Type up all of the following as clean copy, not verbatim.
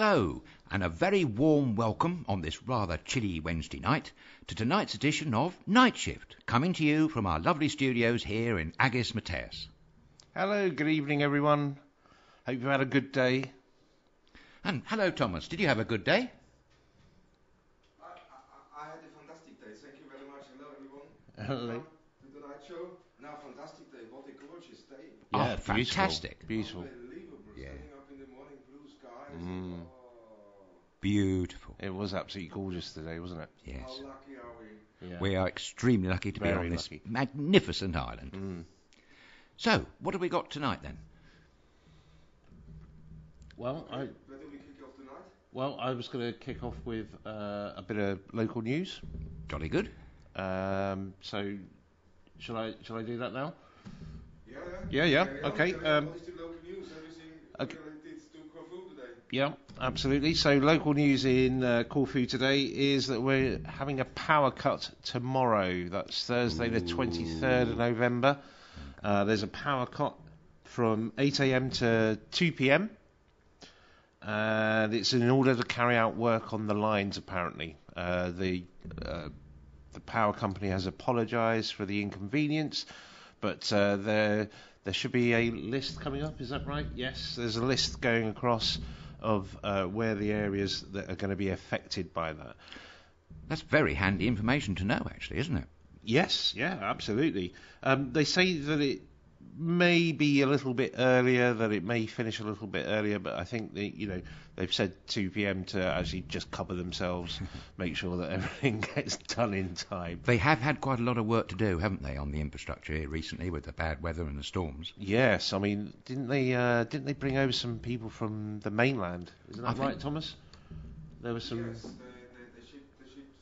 Hello, and a very warm welcome on this rather chilly Wednesday night to tonight's edition of Nightshift, coming to you from our lovely studios here in Agis Mateus. Hello, good evening everyone. Hope you've had a good day. And hello Thomas, did you have a good day? I had a fantastic day, thank you very much. Hello everyone. Hello. To the night show. Now, fantastic day, what a gorgeous day. Yeah, Oh, fantastic. Beautiful. Unbelievable. Yeah. Standing up in the morning, blue skies. Beautiful. It was absolutely gorgeous today, wasn't it? Yes. How lucky are we? Yeah. We are extremely lucky to be Very on this lucky. magnificent island. So, what have we got tonight then? Well, Where do we kick off tonight? I was going to kick off with a bit of local news. Jolly good. So, shall I do that now? Yeah. Okay. What is the local news? Everything Okay. related to Corfu today. Yeah, absolutely. So local news in Corfu today is that we're having a power cut tomorrow. That's Thursday the 23rd of November. There's a power cut from 8 a.m. to 2 p.m. And it's in order to carry out work on the lines, apparently. The power company has apologised for the inconvenience, but there should be a list coming up, is that right? Yes, there's a list going across of where the areas that are going to be affected by that. That's very handy information to know, actually, isn't it? Yes, yeah, absolutely. They say that it may be a little bit earlier, that it may finish a little bit earlier, but I think they've said 2 p.m. to actually just cover themselves, make sure that everything gets done in time. They have had quite a lot of work to do, haven't they, on the infrastructure here recently with the bad weather and the storms? Yes, I mean, didn't they bring over some people from the mainland? Isn't that right, Thomas? There was some. Yes, they shipped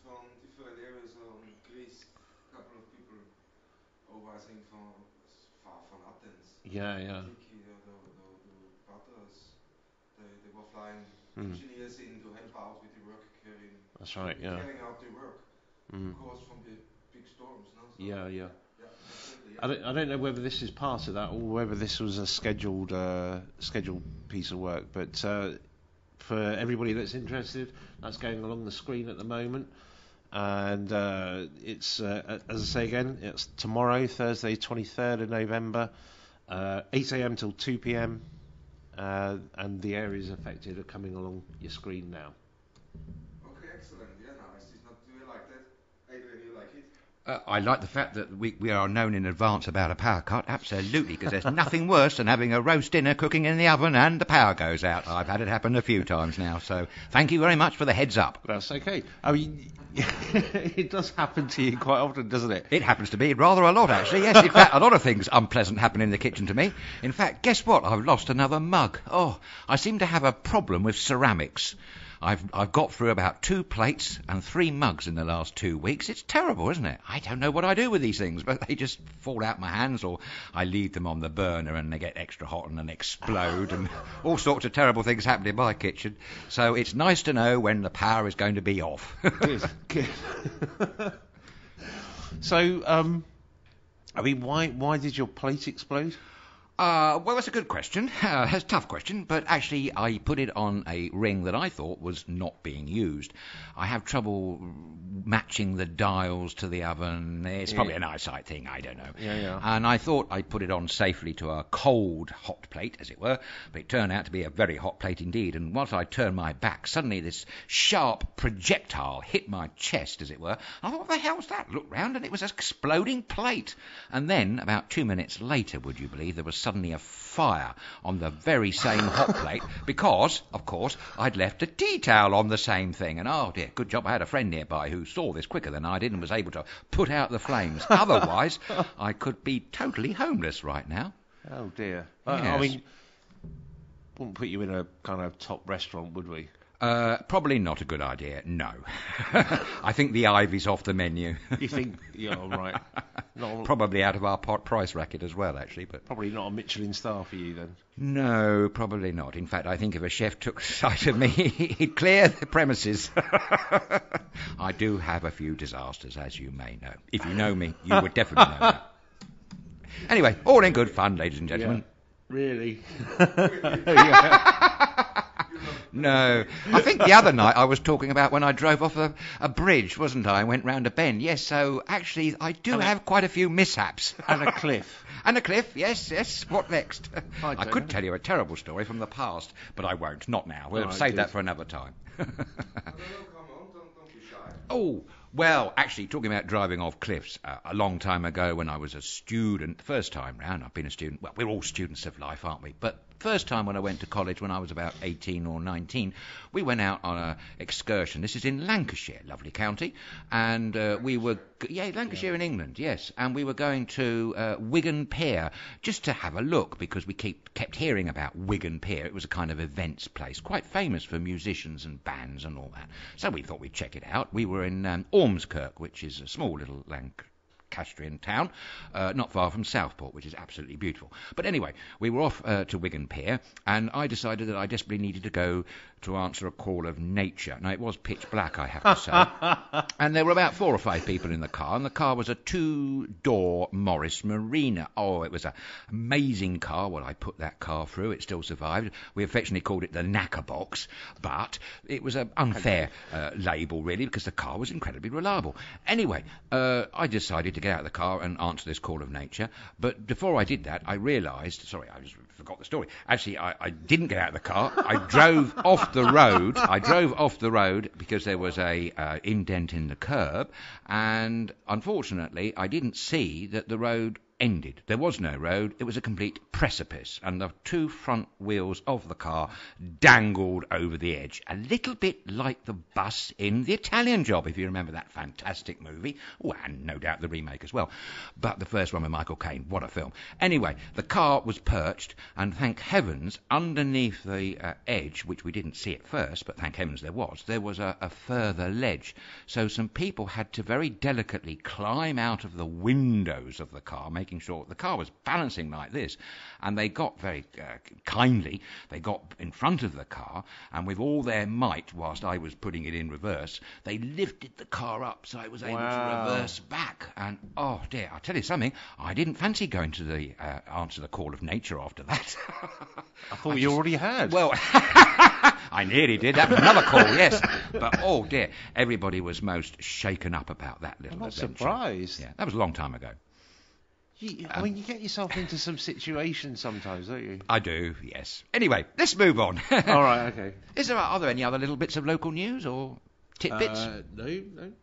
from different areas of Greece. A couple of people over, I think, from far from Athens. Yeah. The butters. They were flying engineers in to help out with the work carrying. That's right. Yeah. Carrying out the work. Of course, from the big storms. No? So Yeah. Yeah, absolutely. Yeah. I don't know whether this is part of that or whether this was a scheduled piece of work, but for everybody that's interested, that's going along the screen at the moment, and it's as I say again, it's tomorrow, Thursday, 23rd of November, 8 a.m. till 2 p.m. And the areas affected are coming along your screen now. Okay, excellent. Yeah, nice. Do you like that? Adrian, you like it? I like the fact that we are known in advance about a power cut, absolutely, because there's nothing worse than having a roast dinner cooking in the oven and the power goes out. I've had it happen a few times now, so thank you very much for the heads up. That's okay. I mean, it does happen to you quite often, doesn't it? It happens to me rather a lot, actually, yes. In fact, a lot of things unpleasant happen in the kitchen to me. In fact, guess what? I've lost another mug. Oh, I seem to have a problem with ceramics. I've got through about 2 plates and 3 mugs in the last 2 weeks. It's terrible, isn't it? I don't know what I do with these things, but they just fall out my hands, or I leave them on the burner and they get extra hot and then explode, and all sorts of terrible things happen in my kitchen. So it's nice to know when the power is going to be off. Good. So, I mean, why did your plate explode? Well, that's a good question. That's a tough question, but actually I put it on a ring that I thought was not being used. I have trouble matching the dials to the oven. It's probably an eyesight thing, I don't know. Yeah. And I thought I put it on safely to a cold hot plate, as it were, but it turned out to be a very hot plate indeed. And once I turned my back, suddenly this sharp projectile hit my chest, as it were. I thought, what the hell's that? Looked round and it was an exploding plate. And then, about 2 minutes later, would you believe, there was suddenly a fire on the very same hot plate because, of course, I'd left a tea towel on the same thing. And oh dear, good job I had a friend nearby who saw this quicker than I did and was able to put out the flames. Otherwise, I could be totally homeless right now. Oh dear. Yes. I mean, wouldn't put you in a kind of top restaurant, would we? Probably not a good idea, no. I think the ivy's off the menu. You think, yeah, all right. Probably out of our price racket as well, actually. But probably not a Michelin star for you then. No, probably not. In fact, I think if a chef took sight of me, he'd clear the premises. I do have a few disasters, as you may know. If you know me, you would definitely know that. Anyway, all in good fun, ladies and gentlemen. Yeah. Really? Yeah. No. I think the other night I was talking about when I drove off a bridge, wasn't I? I went round a bend. Yes, so actually I do have quite a few mishaps. And a cliff. And a cliff, yes. What next? I I could tell you a terrible story from the past, but I won't. Not now. We'll All right, save good. that for another time. I don't know, come on, don't be shy. Oh, well, actually, talking about driving off cliffs, a long time ago when I was a student, first time round, I've been a student, well, we're all students of life, aren't we? But first time when I went to college when I was about 18 or 19, we went out on an excursion. This is in Lancashire, lovely county, and we were, Lancashire in England, yes, and we were going to Wigan Pier just to have a look because we kept hearing about Wigan Pier. It was a kind of events place, quite famous for musicians and bands and all that. So we thought we'd check it out. We were in Ormskirk, which is a small little Lancastrian town, not far from Southport, which is absolutely beautiful. But anyway, we were off to Wigan Pier, and I decided that I desperately needed to go to answer a call of nature. Now, it was pitch black, I have to say. And there were about 4 or 5 people in the car, and the car was a 2-door Morris Marina. Oh, it was an amazing car. Well, I put that car through. It still survived. We affectionately called it the knacker box, but it was an unfair label, really, because the car was incredibly reliable. Anyway, I decided to get out of the car and answer this call of nature. But before I did that, I realised... Sorry, I just forgot the story. Actually, I didn't get out of the car. I drove off the road. I drove off the road because there was a indent in the curb. And unfortunately, I didn't see that the road ended. There was no road. It was a complete precipice, and the 2 front wheels of the car dangled over the edge, a little bit like the bus in The Italian Job, if you remember that fantastic movie. Oh, and no doubt the remake as well. But the first one with Michael Caine, what a film. Anyway, the car was perched, and thank heavens, underneath the edge, which we didn't see at first, but thank heavens there was a further ledge. So some people had to very delicately climb out of the windows of the car, making sure the car was balancing like this, and they got very kindly, they got in front of the car, and with all their might, whilst I was putting it in reverse, they lifted the car up so I was able to reverse back. And oh dear, I'll tell you something, I didn't fancy going to the answer the call of nature after that. I thought you already had. Well, I nearly did. That was another call, yes. But oh dear, everybody was most shaken up about that little I'm not adventure. surprised. Yeah, that was a long time ago. I mean, you get yourself into some situations sometimes, don't you? I do, yes. Anyway, let's move on. All right, okay. Are there any other little bits of local news or tidbits? No.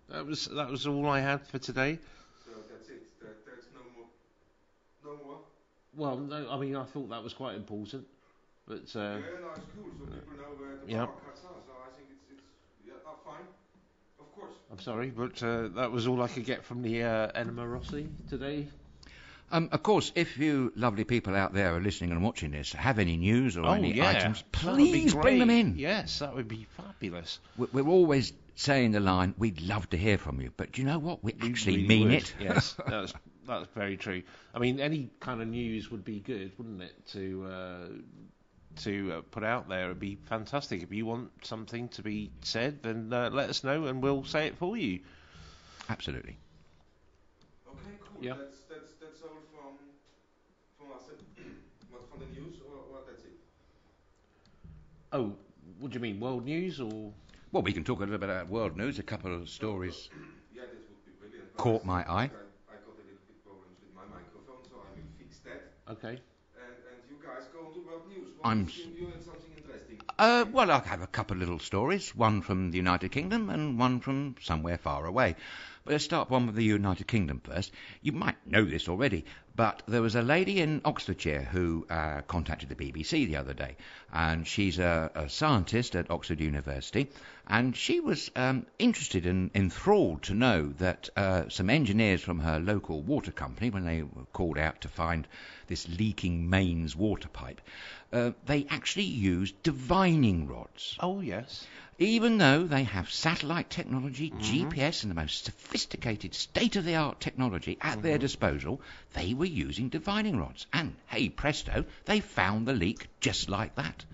That was all I had for today. So that's it. There's no more. Well, no, I mean, I thought that was quite important, but Yeah, no, it's cool. So people know where the power cuts are. So I think it's fine. Of course. I'm sorry, but that was all I could get from the Enema Rossi today. Of course, if you lovely people out there are listening and watching this have any news or any items, That would be please great. bring them in. Yes, that would be fabulous. We're always saying the line, we'd love to hear from you. But do you know what? We actually really mean it. Yes, that's very true. I mean, any kind of news would be good, wouldn't it, to put out there? It'd be fantastic. If you want something to be said, then let us know and we'll say it for you. Absolutely. Okay, cool. Yeah. That's all from us. What from the news or that's it? Oh, what do you mean, world news or? Well, we can talk a little bit about world news. A couple of stories Yeah, this would be brilliant. caught my eye. I got a little bit problems with my microphone, so I will fix that. Okay. And you guys go to world news. You had something interesting. Well, I have a couple of little stories, one from the United Kingdom and one from somewhere far away. But let's start one with the United Kingdom first. You might know this already, but there was a lady in Oxfordshire who contacted the BBC the other day, and she's a scientist at Oxford University, and she was interested and enthralled to know that some engineers from her local water company, when they were called out to find this leaking mains water pipe, they actually used divining rods. Oh, yes. Even though they have satellite technology, GPS, and the most sophisticated state-of-the-art technology at their disposal, they were using divining rods. And, hey presto, they found the leak just like that.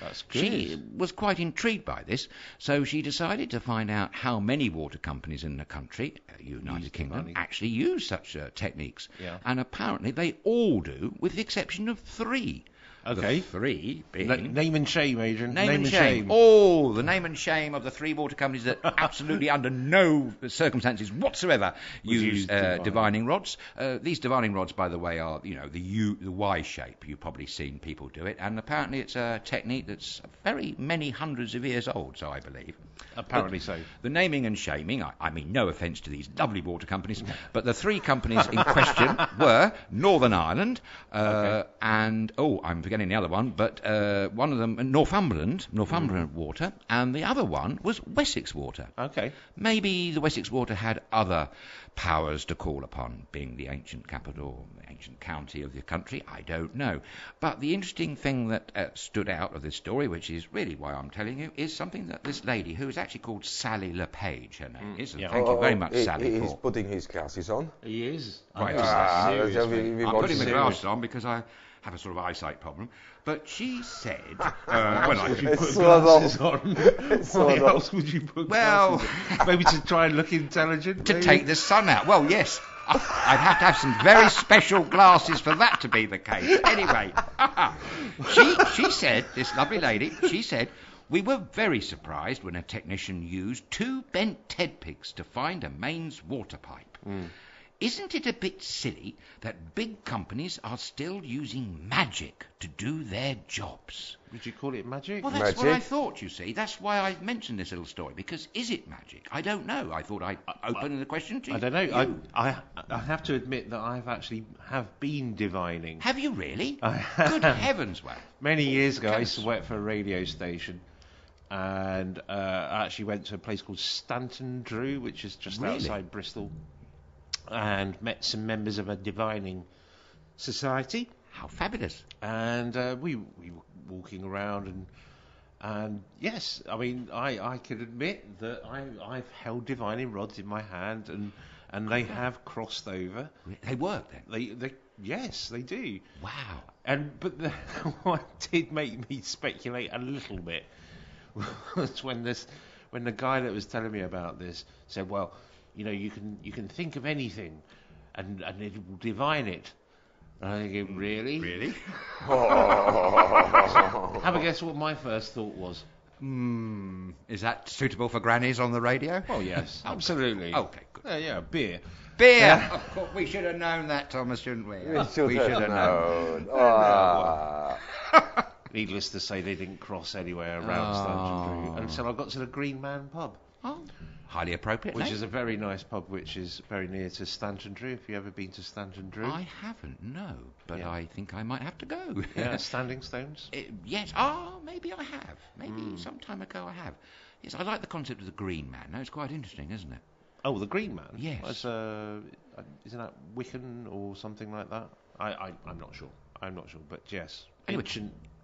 That's good. She was quite intrigued by this, so she decided to find out how many water companies in the country, United Kingdom, actually use such techniques. Yeah. And apparently they all do, with the exception of 3. Okay. The three being... Name and shame, Adrian. Name and shame. Oh, the name and shame of the three water companies that absolutely under no circumstances whatsoever use divining rods. These divining rods, by the way, are, the Y shape. You've probably seen people do it. And apparently it's a technique that's very many hundreds of years old, so I believe. Apparently so. The naming and shaming, I mean no offence to these lovely water companies, but the three companies in question were Northern Ireland, and, I'm forgetting the other one, but one of them, Northumberland Water, and the other one was Wessex Water. Okay. Maybe the Wessex Water had other powers to call upon, being the ancient capital, the ancient county of the country, I don't know. But the interesting thing that stood out of this story, which is really why I'm telling you, is something that this lady, who is actually called Sally LePage, her name is, and thank you very much, Sally. He's putting his glasses on. He is. Right. I'm putting the glasses on because I have a sort of eyesight problem. But she said, when I would you put glasses on? Why else would you put glasses on? Maybe to try and look intelligent? To take the sun out. Well, yes. I'd have to have some very special glasses for that to be the case. Anyway, she said, this lovely lady, she said, we were very surprised when a technician used two bent Ted pigs to find a mains water pipe. Isn't it a bit silly that big companies are still using magic to do their jobs? Would you call it magic? Well, that's what I thought, you see. That's why I mentioned this little story, because is it magic? I don't know. I thought I'd open the question to you. I don't know. I have to admit that I've actually been divining. Have you really? Good heavens, well. Many years ago, I used to work for a radio station, and I actually went to a place called Stanton Drew, which is just outside Bristol, and met some members of a divining society. How fabulous. And we were walking around, and yes, I mean, I can admit that I've held divining rods in my hand, and they have crossed over. They work then? Yes, they do. Wow. But what did make me speculate a little bit was when the guy that was telling me about this said, well, you can think of anything, and it will divine it. And I think, really? Really? Have a guess what my first thought was. Is that suitable for grannies on the radio? Oh, yes. Absolutely. Okay, good. Yeah, beer. Beer! Of course, we should have known that, Thomas, shouldn't we? We should have known. Needless to say, they didn't cross anywhere around Stanton Drew until I got to the Green Man pub. Oh, highly appropriate. Which is a very nice pub, which is very near to Stanton Drew. Have you ever been to Stanton Drew? I haven't, no, but I think I might have to go. Yeah, Standing Stones? Yes. Maybe I have. Maybe some time ago I have. Yes, I like the concept of the Green Man. No, it's quite interesting, isn't it? Oh, the Green Man? Yes. Isn't that Wiccan or something like that? I'm not sure. But yes. Anyway,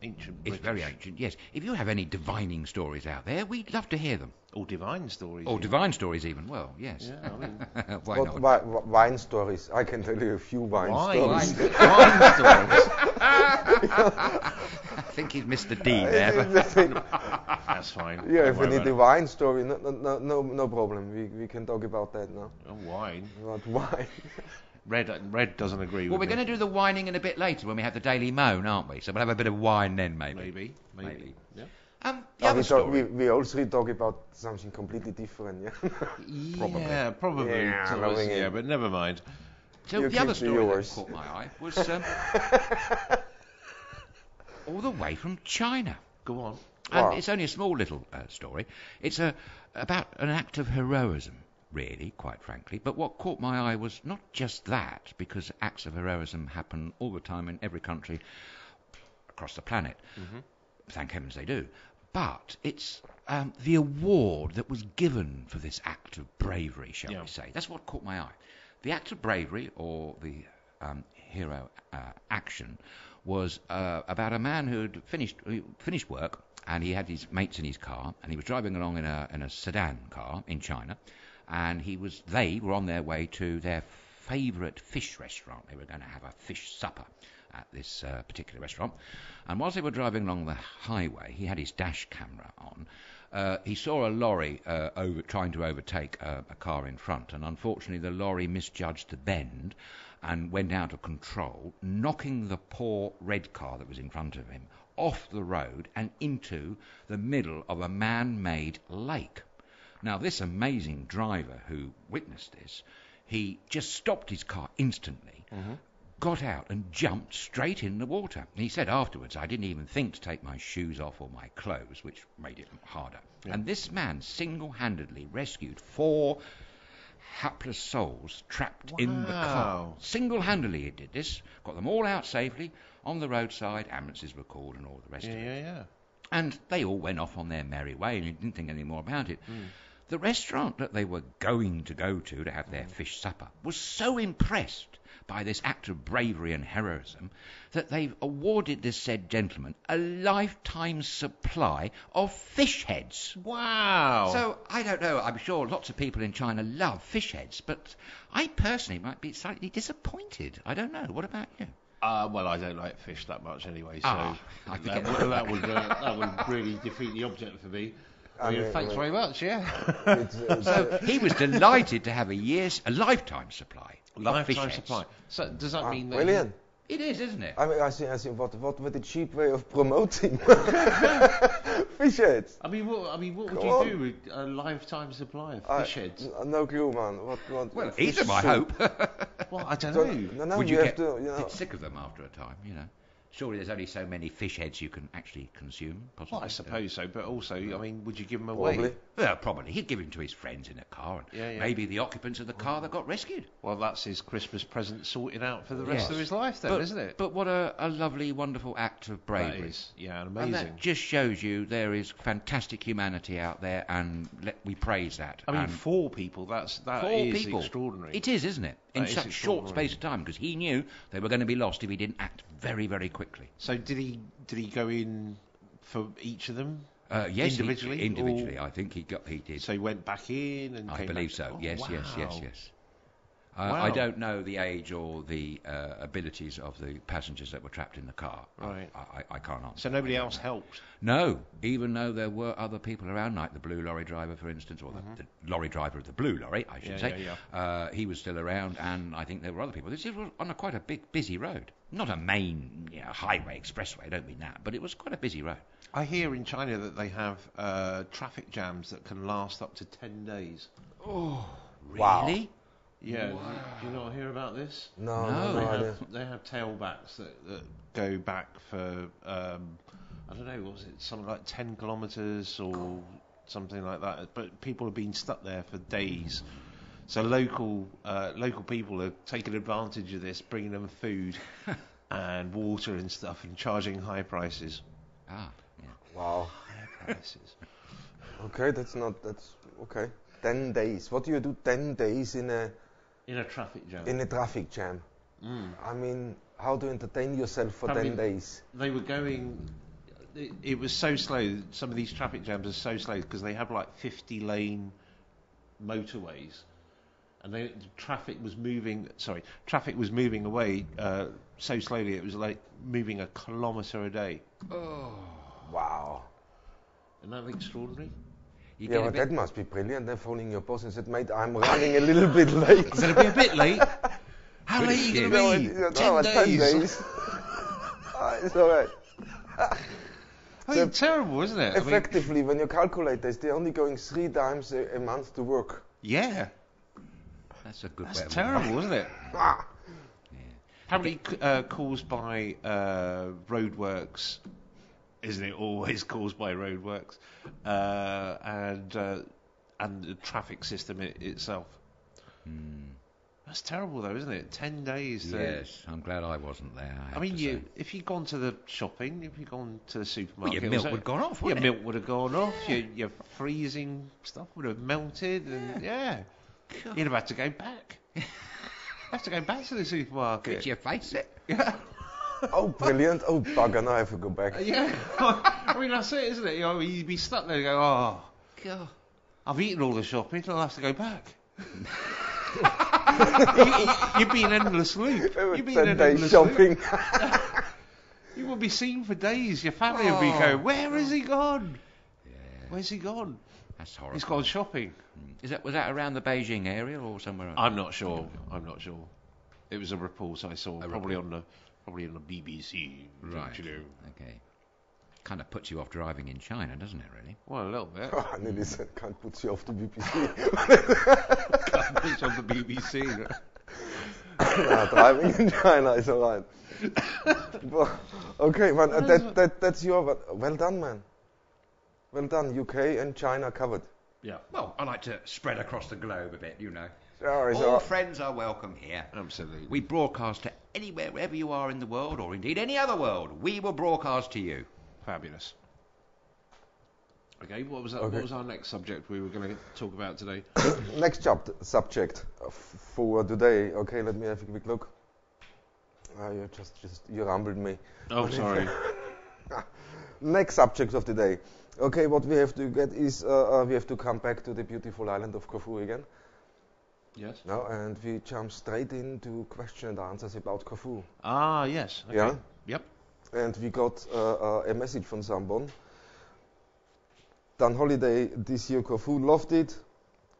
ancient British. It's very ancient, yes. If you have any divining stories out there, we'd love to hear them. Or divine stories. Or divine stories even, well, yes. Yeah, I mean... Why not? Wine stories. I can tell you a few wine stories. Wine stories? I think he's missed the D there. That's fine. Yeah, if you need a wine story, no problem. We can talk about that now. Wine? About wine. Red doesn't agree with me. Well, we're going to do the whining in a bit later when we have the Daily Moan, aren't we? So we'll have a bit of wine then, maybe. Maybe. Yeah. The other story. We also talk about something completely different, yeah? Probably. Yeah, but never mind. So the other story that caught my eye was all the way from China. Go on. And it's only a small little story. It's about an act of heroism, really, quite frankly. But what caught my eye was not just that, because acts of heroism happen all the time in every country across the planet. Mm-hmm. Thank heavens they do. But it's the award that was given for this act of bravery, shall we say. That's what caught my eye. The act of bravery, or the hero action, was about a man who'd finished work, and he had his mates in his car, and he was driving along in a sedan car in China, and they were on their way to their favourite fish restaurant. They were going to have a fish supper at this particular restaurant. And whilst they were driving along the highway, he had his dash camera on. He saw a lorry trying to overtake a car in front, and unfortunately the lorry misjudged the bend and went out of control, knocking the poor red car that was in front of him off the road and into the middle of a man-made lake. Now, this amazing driver who witnessed this, he just stopped his car instantly, got out and jumped straight in the water. He said afterwards, I didn't even think to take my shoes off or my clothes, which made it harder. Yeah. And this man single-handedly rescued 4 hapless souls trapped in the car. Single-handedly he did this, got them all out safely on the roadside, ambulances were called and all the rest of it. Yeah. And they all went off on their merry way and he didn't think any more about it. The restaurant that they were going to go to have their fish supper was so impressed by this act of bravery and heroism that they've awarded this said gentleman a lifetime supply of fish heads. Wow. So, I don't know, I'm sure lots of people in China love fish heads, but I personally might be slightly disappointed. I don't know. What about you? Well, I don't like fish that much anyway, so that would really defeat the object for me. Thanks very much, So he was delighted to have a lifetime supply. Lifetime supply. So does that mean that... Brilliant. It is, isn't it? I think what with the cheap way of promoting fish heads? I mean, what would you do with a lifetime supply of fish heads? No clue, man. What well, eat them, I hope. Well, I don't know. No, would you get sick of them after a time, Surely there's only so many fish heads you can actually consume, possibly. Well, I suppose so, but also, I mean, would you give them away? Probably. Well, probably. He'd give them to his friends in a car, and maybe the occupants of the car that got rescued. Well, that's his Christmas present sorted out for the rest of his life then, isn't it? But what a lovely, wonderful act of bravery. That is, amazing. And that just shows you there is fantastic humanity out there, and we praise that. I mean, 4 people, that is extraordinary. It is, isn't it? In such short space of time, because he knew they were going to be lost if he didn't act very, very quickly. So did he go in for each of them? Yes, individually. Individually, I think he did. So he went back in and. I believe so. Yes. Wow. I don't know the age or the abilities of the passengers that were trapped in the car. Right. I can't answer. So nobody else helped? No, even though there were other people around, like the blue lorry driver, for instance, or the lorry driver of the blue lorry, I should say. He was still around, and I think there were other people. This was on quite a big, busy road. Not a main highway, expressway, I don't mean that, but it was quite a busy road. I hear in China that they have traffic jams that can last up to 10 days. Oh, really? Wow. Yeah, do you not hear about this? No. They have tailbacks that go back for, I don't know, what was it, something like 10 kilometres or something like that. But people have been stuck there for days. So local people are taking advantage of this, bringing them food and water and stuff and charging high prices. Wow. High prices. Okay, that's okay. 10 days. What do you do 10 days in a traffic jam? In a traffic jam. I mean, how to entertain yourself for 10 days? They were going. It was so slow. Some of these traffic jams are so slow because they have like 50-lane motorways, and traffic was moving away so slowly it was like moving a kilometre a day. Oh, wow! Isn't that extraordinary? But that must be brilliant. They're phoning your boss and said, "Mate, I'm running a little bit late." Is it going to be a bit late? How late are you going to be? 10 days. It's all right. It's terrible, isn't it? Effectively, when you calculate this, they're only going 3 times a month to work. Yeah. That's a good way. That's terrible, isn't it? Apparently caused by roadworks. Isn't it always caused by roadworks? And the traffic system itself. That's terrible, though, isn't it? 10 days. Yes, I'm glad I wasn't there. I mean, if you'd gone to the shopping, if you'd gone to the supermarket, your milk would have gone off. Your milk would have gone off. Your freezing stuff would have melted, and you'd have had to go back. Have to go back to the supermarket. Could you face it? Yeah. Oh, brilliant. Oh, bugger, now I have to go back. I mean, that's it, isn't it? You'd be stuck there and go, oh, God, I've eaten all the shopping, I'll have to go back. You'd be in endless loop. You'd be in endless shopping. You would be seen for days. Your family would be going, where is he gone? Yeah. Where's he gone? That's horrible. He's gone shopping. Was that around the Beijing area or somewhere else? I'm not sure. It was a report I saw, probably on the BBC. Right. You know. Okay. Kind of puts you off driving in China, doesn't it, really? Well, a little bit. I nearly said can't put you off the BBC. It's on the BBC. Nah, driving in China is alright. Okay, man, that's your. Well done, man. Well done, UK and China covered. Yeah. Well, I like to spread across the globe a bit, you know. Sorry, All friends are welcome here. Absolutely. We broadcast to anywhere, wherever you are in the world, or indeed any other world. We will broadcast to you. Fabulous. Okay, what was that? Okay. What was our next subject we were going to talk about today? Next subject for today. Okay, let me have a quick look. You rumbled me. Oh, sorry. Next subject of the day. Okay, what we have to get is we have to come back to the beautiful island of Corfu again. Yes. No, and we jump straight into question and answers about Corfu. Ah, yes. Okay. Yeah. Yep. And we got a message from someone. Done holiday this year, Corfu. Loved it.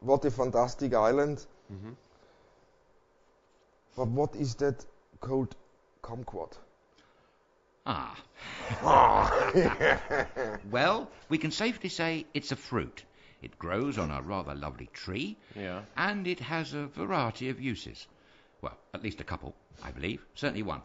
What a fantastic island. Mm-hmm. But what is that called kumquat? Ah. Well, we can safely say it's a fruit. It grows on a rather lovely tree, Yeah. and it has a variety of uses. Well, at least a couple, I believe. Certainly one.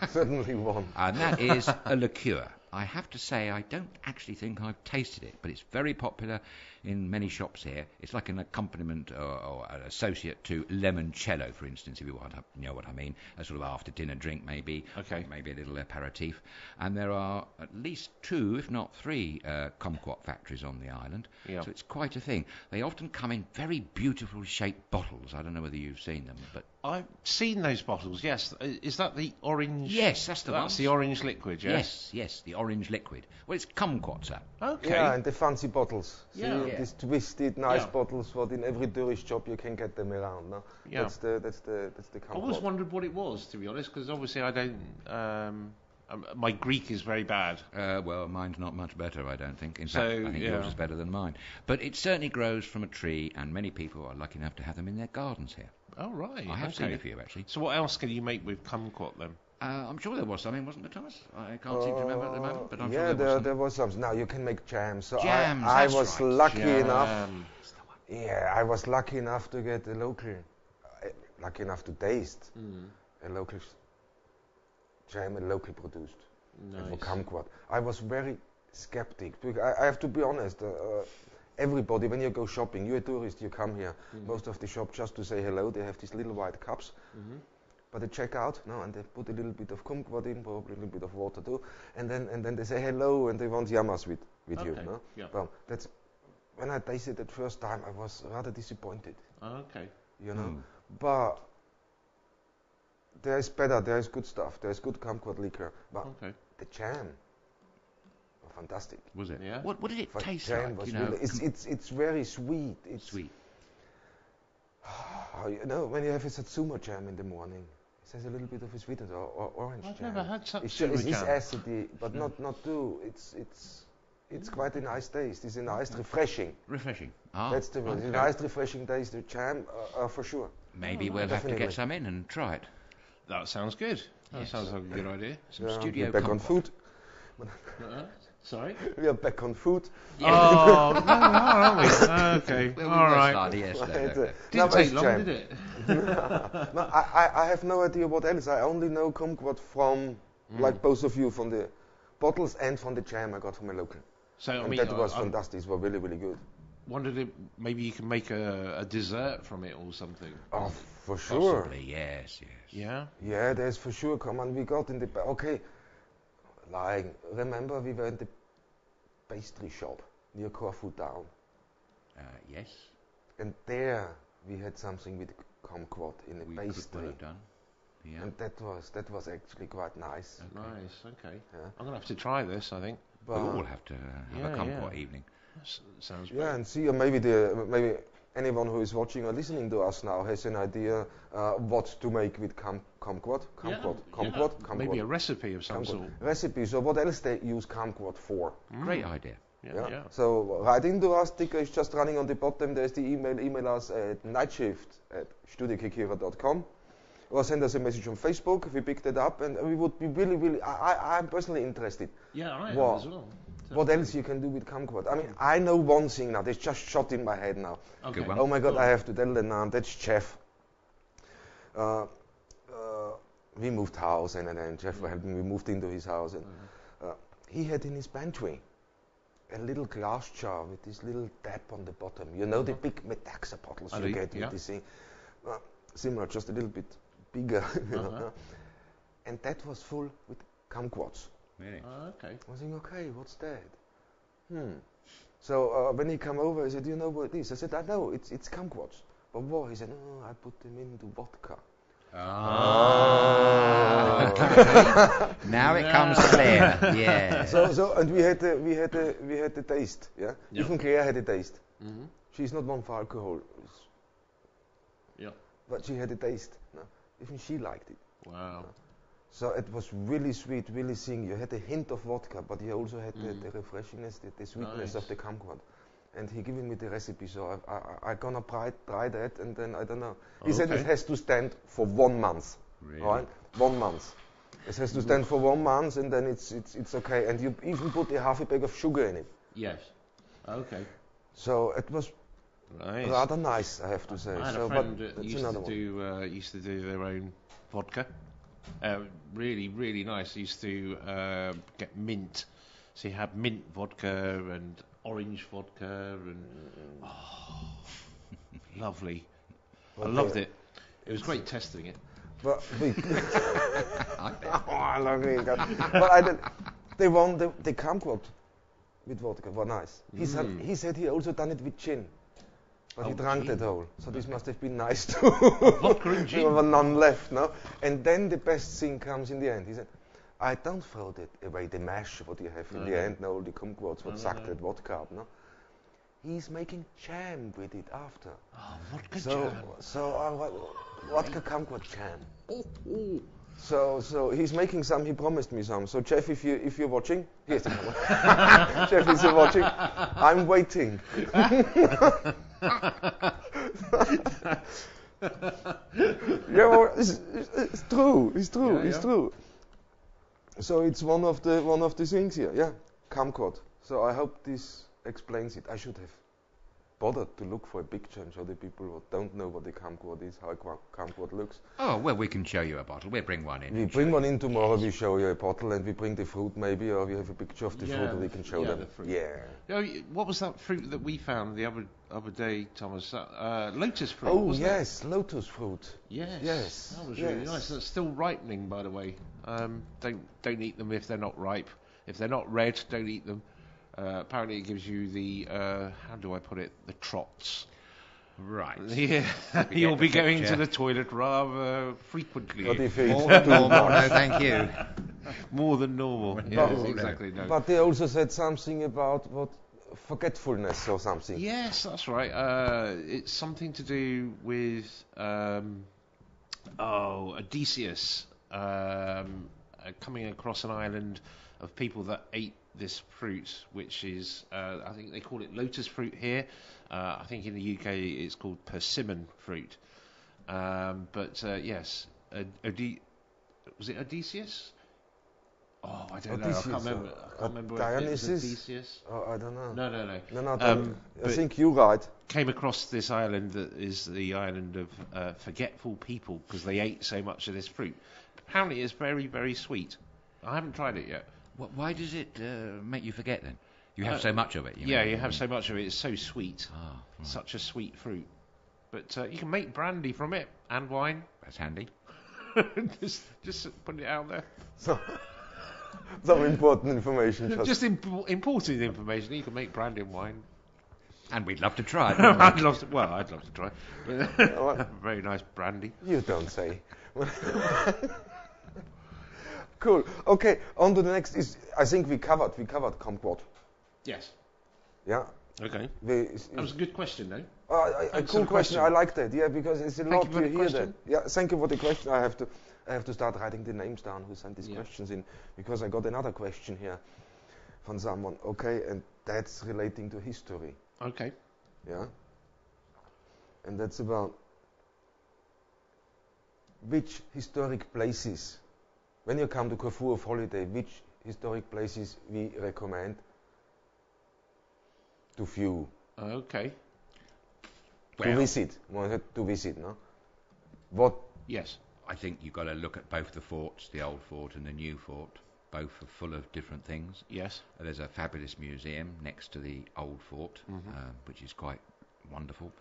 Certainly one. And that is a liqueur. I have to say, I don't actually think I've tasted it, but it's very popular in many shops here. It's like an accompaniment or an associate to limoncello, for instance, if you want to know what I mean. A sort of after-dinner drink, maybe. Okay. Maybe a little aperitif. And there are at least 2, if not 3, kumquat factories on the island. Yeah. So it's quite a thing. They often come in very beautifully shaped bottles. I don't know whether you've seen them, but... I've seen those bottles, yes. Is that the orange? Yes, that's the one. That's the orange liquid, yes? Yes, the orange liquid. Well, it's kumquat, sir. Okay. Yeah, and the fancy bottles. Yeah. See, Yeah. these twisted, nice Yeah. bottles. What in every tourist shop you can get them around. No? Yeah. That's the I always kumquat. wondered what it was, to be honest, because obviously I don't... my Greek is very bad. Well, mine's not much better, I don't think. In So, fact, I think yeah. yours is better than mine. But it certainly grows from a tree, and many people are lucky enough to have them in their gardens here. Oh, right. I have okay. seen a few, actually. So what else can you make with kumquat, then? I'm sure there was something, wasn't there, Thomas? I can't seem to remember at the moment, but I'm yeah, sure there was something. there was some. Now you can make jam. So Jams, I that's was right. lucky Jam. enough. Yeah, I was lucky enough to get a local, lucky enough to taste a local jam, a local produced for kumquat. I was very skeptic. Because I have to be honest. Everybody, when you go shopping, you're a tourist, you come here. Most of the shop just to say hello. They have these little white cups. But they check out, no, and they put a little bit of kumquat in, probably a little bit of water too, and then they say hello and they want yamas with you. Okay, No? yeah. Well, that's when I tasted it first time, I was rather disappointed. Okay. You know, but there is better, there is good stuff, there is good kumquat liquor, but Okay. the jam, fantastic. Was it? Yeah. What did it But taste jam like? was You know, really, it's very sweet. It's sweet. You know, when you have a satsuma jam in the morning, it has a little bit of a sweetness or orange I've jam. never had It's satsuma it's jam. acidy, but not too. It's quite a nice taste. It's a nice, refreshing. Refreshing. Ah, That's the word. okay. A nice, refreshing taste. The jam, for sure. maybe we'll have to definitely. get some in and try it. That sounds good. That Yes. sounds like a good idea. Some Yeah, studio we're back on kumquat. food. Sorry? We are back on food. Oh, no, we are, aren't we? Okay, Well, all right. slightly, yes, no. Didn't take long, jam. did it? No, I have no idea what else. I only know kumquat from, like both of you, from the bottles and from the jam I got from a local. So, I And mean, that was I fantastic. It was really, really good. wondered if maybe you can make a dessert from it or something. Oh, for sure. Possibly, yes. Yeah? Yeah, there's for sure. Come on, we got in the okay. Lying. Remember, we were in the pastry shop near Corfu town, Yes, and there we had something with kumquat in a we could well pastry, have done. Yeah. and that was actually quite nice. Nice, okay. Yeah. I'm going to have to try this, I think. We all have to have Yeah, a kumquat yeah. evening. Sounds yeah, and see, or maybe anyone who is watching or listening to us now has an idea what to make with kumquat. Kumquat. Maybe a recipe of some Kumquat. sort. Recipe. So what else they use kumquat for? Great idea. Yeah. So write into us. Ticker is just running on the bottom. There's the email. Email us at nightshift@studiokerkyra.com. or send us a message on Facebook. We picked it up, and we would be really, I'm personally interested. Yeah, I am What? as well. What else you can do with kumquat? I mean, I know one thing now. That's just shot in my head now. Okay. Good one. Oh my God, Cool. I have to tell the name. That's Jeff. We moved house, and then Jeff helped me. We moved into his house, and he had in his pantry a little glass jar with this little tap on the bottom. You know the big Metaxa bottles you get with this thing. Similar, just a little bit bigger. You know? And that was full with kumquats. Really? Okay. I was thinking, okay, what's that? So when he came over, he said, "Do you know what it is?" I said, "I know, it's kumquats." But what? He said, "No, I put them into vodka." Now it comes clear. Yeah. So and we had the taste. Yeah. Even Claire had a taste. Mm-hmm. She's not one for alcohol. Yeah. But she had a taste. No? Even she liked it. Wow. So it was really sweet, really sing. You had a hint of vodka, but you also had the refreshingness, the sweetness of the kumquat. And he given me the recipe, so I gonna try that, and then I don't know. He said it has to stand for 1 month. Really? Right? 1 month. It has to stand for 1 month, and then it's okay. And you even put a half a bag of sugar in it. Yes. Okay. So it was rather nice, I have to say. I had so, a friend but that that's another one. used to do their own vodka. Really, really nice. Used to get mint. So you had mint vodka and orange vodka and lovely. I loved it. It was great testing it. But I love it. But I did. They won the kumquat with vodka. Were nice. He said he also done it with gin. But he drank that whole. So this must have been nice too. Vodka and gin. There were none left, no? And then the best thing comes in the end. He said, "I don't throw that away, the mash, what you have in the end, no, all the kumquats, what sucked that vodka up, no? He's making jam with it after." Oh, vodka jam. So vodka kumquat jam. So he's making some. He promised me some. So Jeff, if you're watching, here's the camera. Jeff, if you're watching, I'm waiting. Yeah, well, it's true. It's true. Yeah, it's true. So it's one of the things here. Yeah, kumquat. So I hope this explains it. I should have bothered to look for a picture and show the people who don't know what a kumquat is, how a kumquat looks. Oh, well, we can show you a bottle. We'll bring one in. We bring one in tomorrow, we show you a bottle, and we bring the fruit maybe, or we have a picture of the fruit that we can show them. The fruit. Yeah. What was that fruit that we found the other day, Thomas? Lotus fruit. Oh, wasn't yes, lotus fruit. Yes. Yes. That was really nice. That's still ripening, by the way. Don't eat them if they're not ripe. If they're not red, don't eat them. Apparently, it gives you the how do I put it? The trots. Right. Yeah, you'll be going to the toilet rather frequently. What if it's More than normal, no thank you. More than normal. Yes, exactly. No. But they also said something about forgetfulness or something. Yes, that's right. It's something to do with Odysseus coming across an island of people that ate this fruit, which is I think they call it lotus fruit here. I think in the UK it's called persimmon fruit. Yes, was it Odysseus? Oh, I don't know. I can't remember. Dionysus? If it was Odysseus. Oh, I don't know. No. I think you're right. Came across this island that is the island of forgetful people because they ate so much of this fruit. Apparently, it's very, very sweet. I haven't tried it yet. Why does it make you forget then? You have so much of it. You have so much of it. It's so sweet. Oh, right. Such a sweet fruit. But you can make brandy from it and wine. That's handy. just put it out there. Some important information. Just important information. You can make brandy and wine. And we'd love to try it. I'd love to try. Very nice brandy. You don't say. Cool. Okay, on to the next is, I think we covered kumquat. Yes. Yeah. Okay. That was a good question, though. A cool question. I like that. Yeah, because it's a lot to hear that. Yeah, thank you for the question. I have to start writing the names down who sent these questions in, because I got another question here from someone. Okay, and that's relating to history. Okay. Yeah. And that's about which historic places, when you come to Corfu of holiday, which historic places we recommend to view, Okay. to visit, no? What? Yes. I think you've got to look at both the forts, the old fort and the new fort. Both are full of different things. Yes. There's a fabulous museum next to the old fort, which is quite wonderful.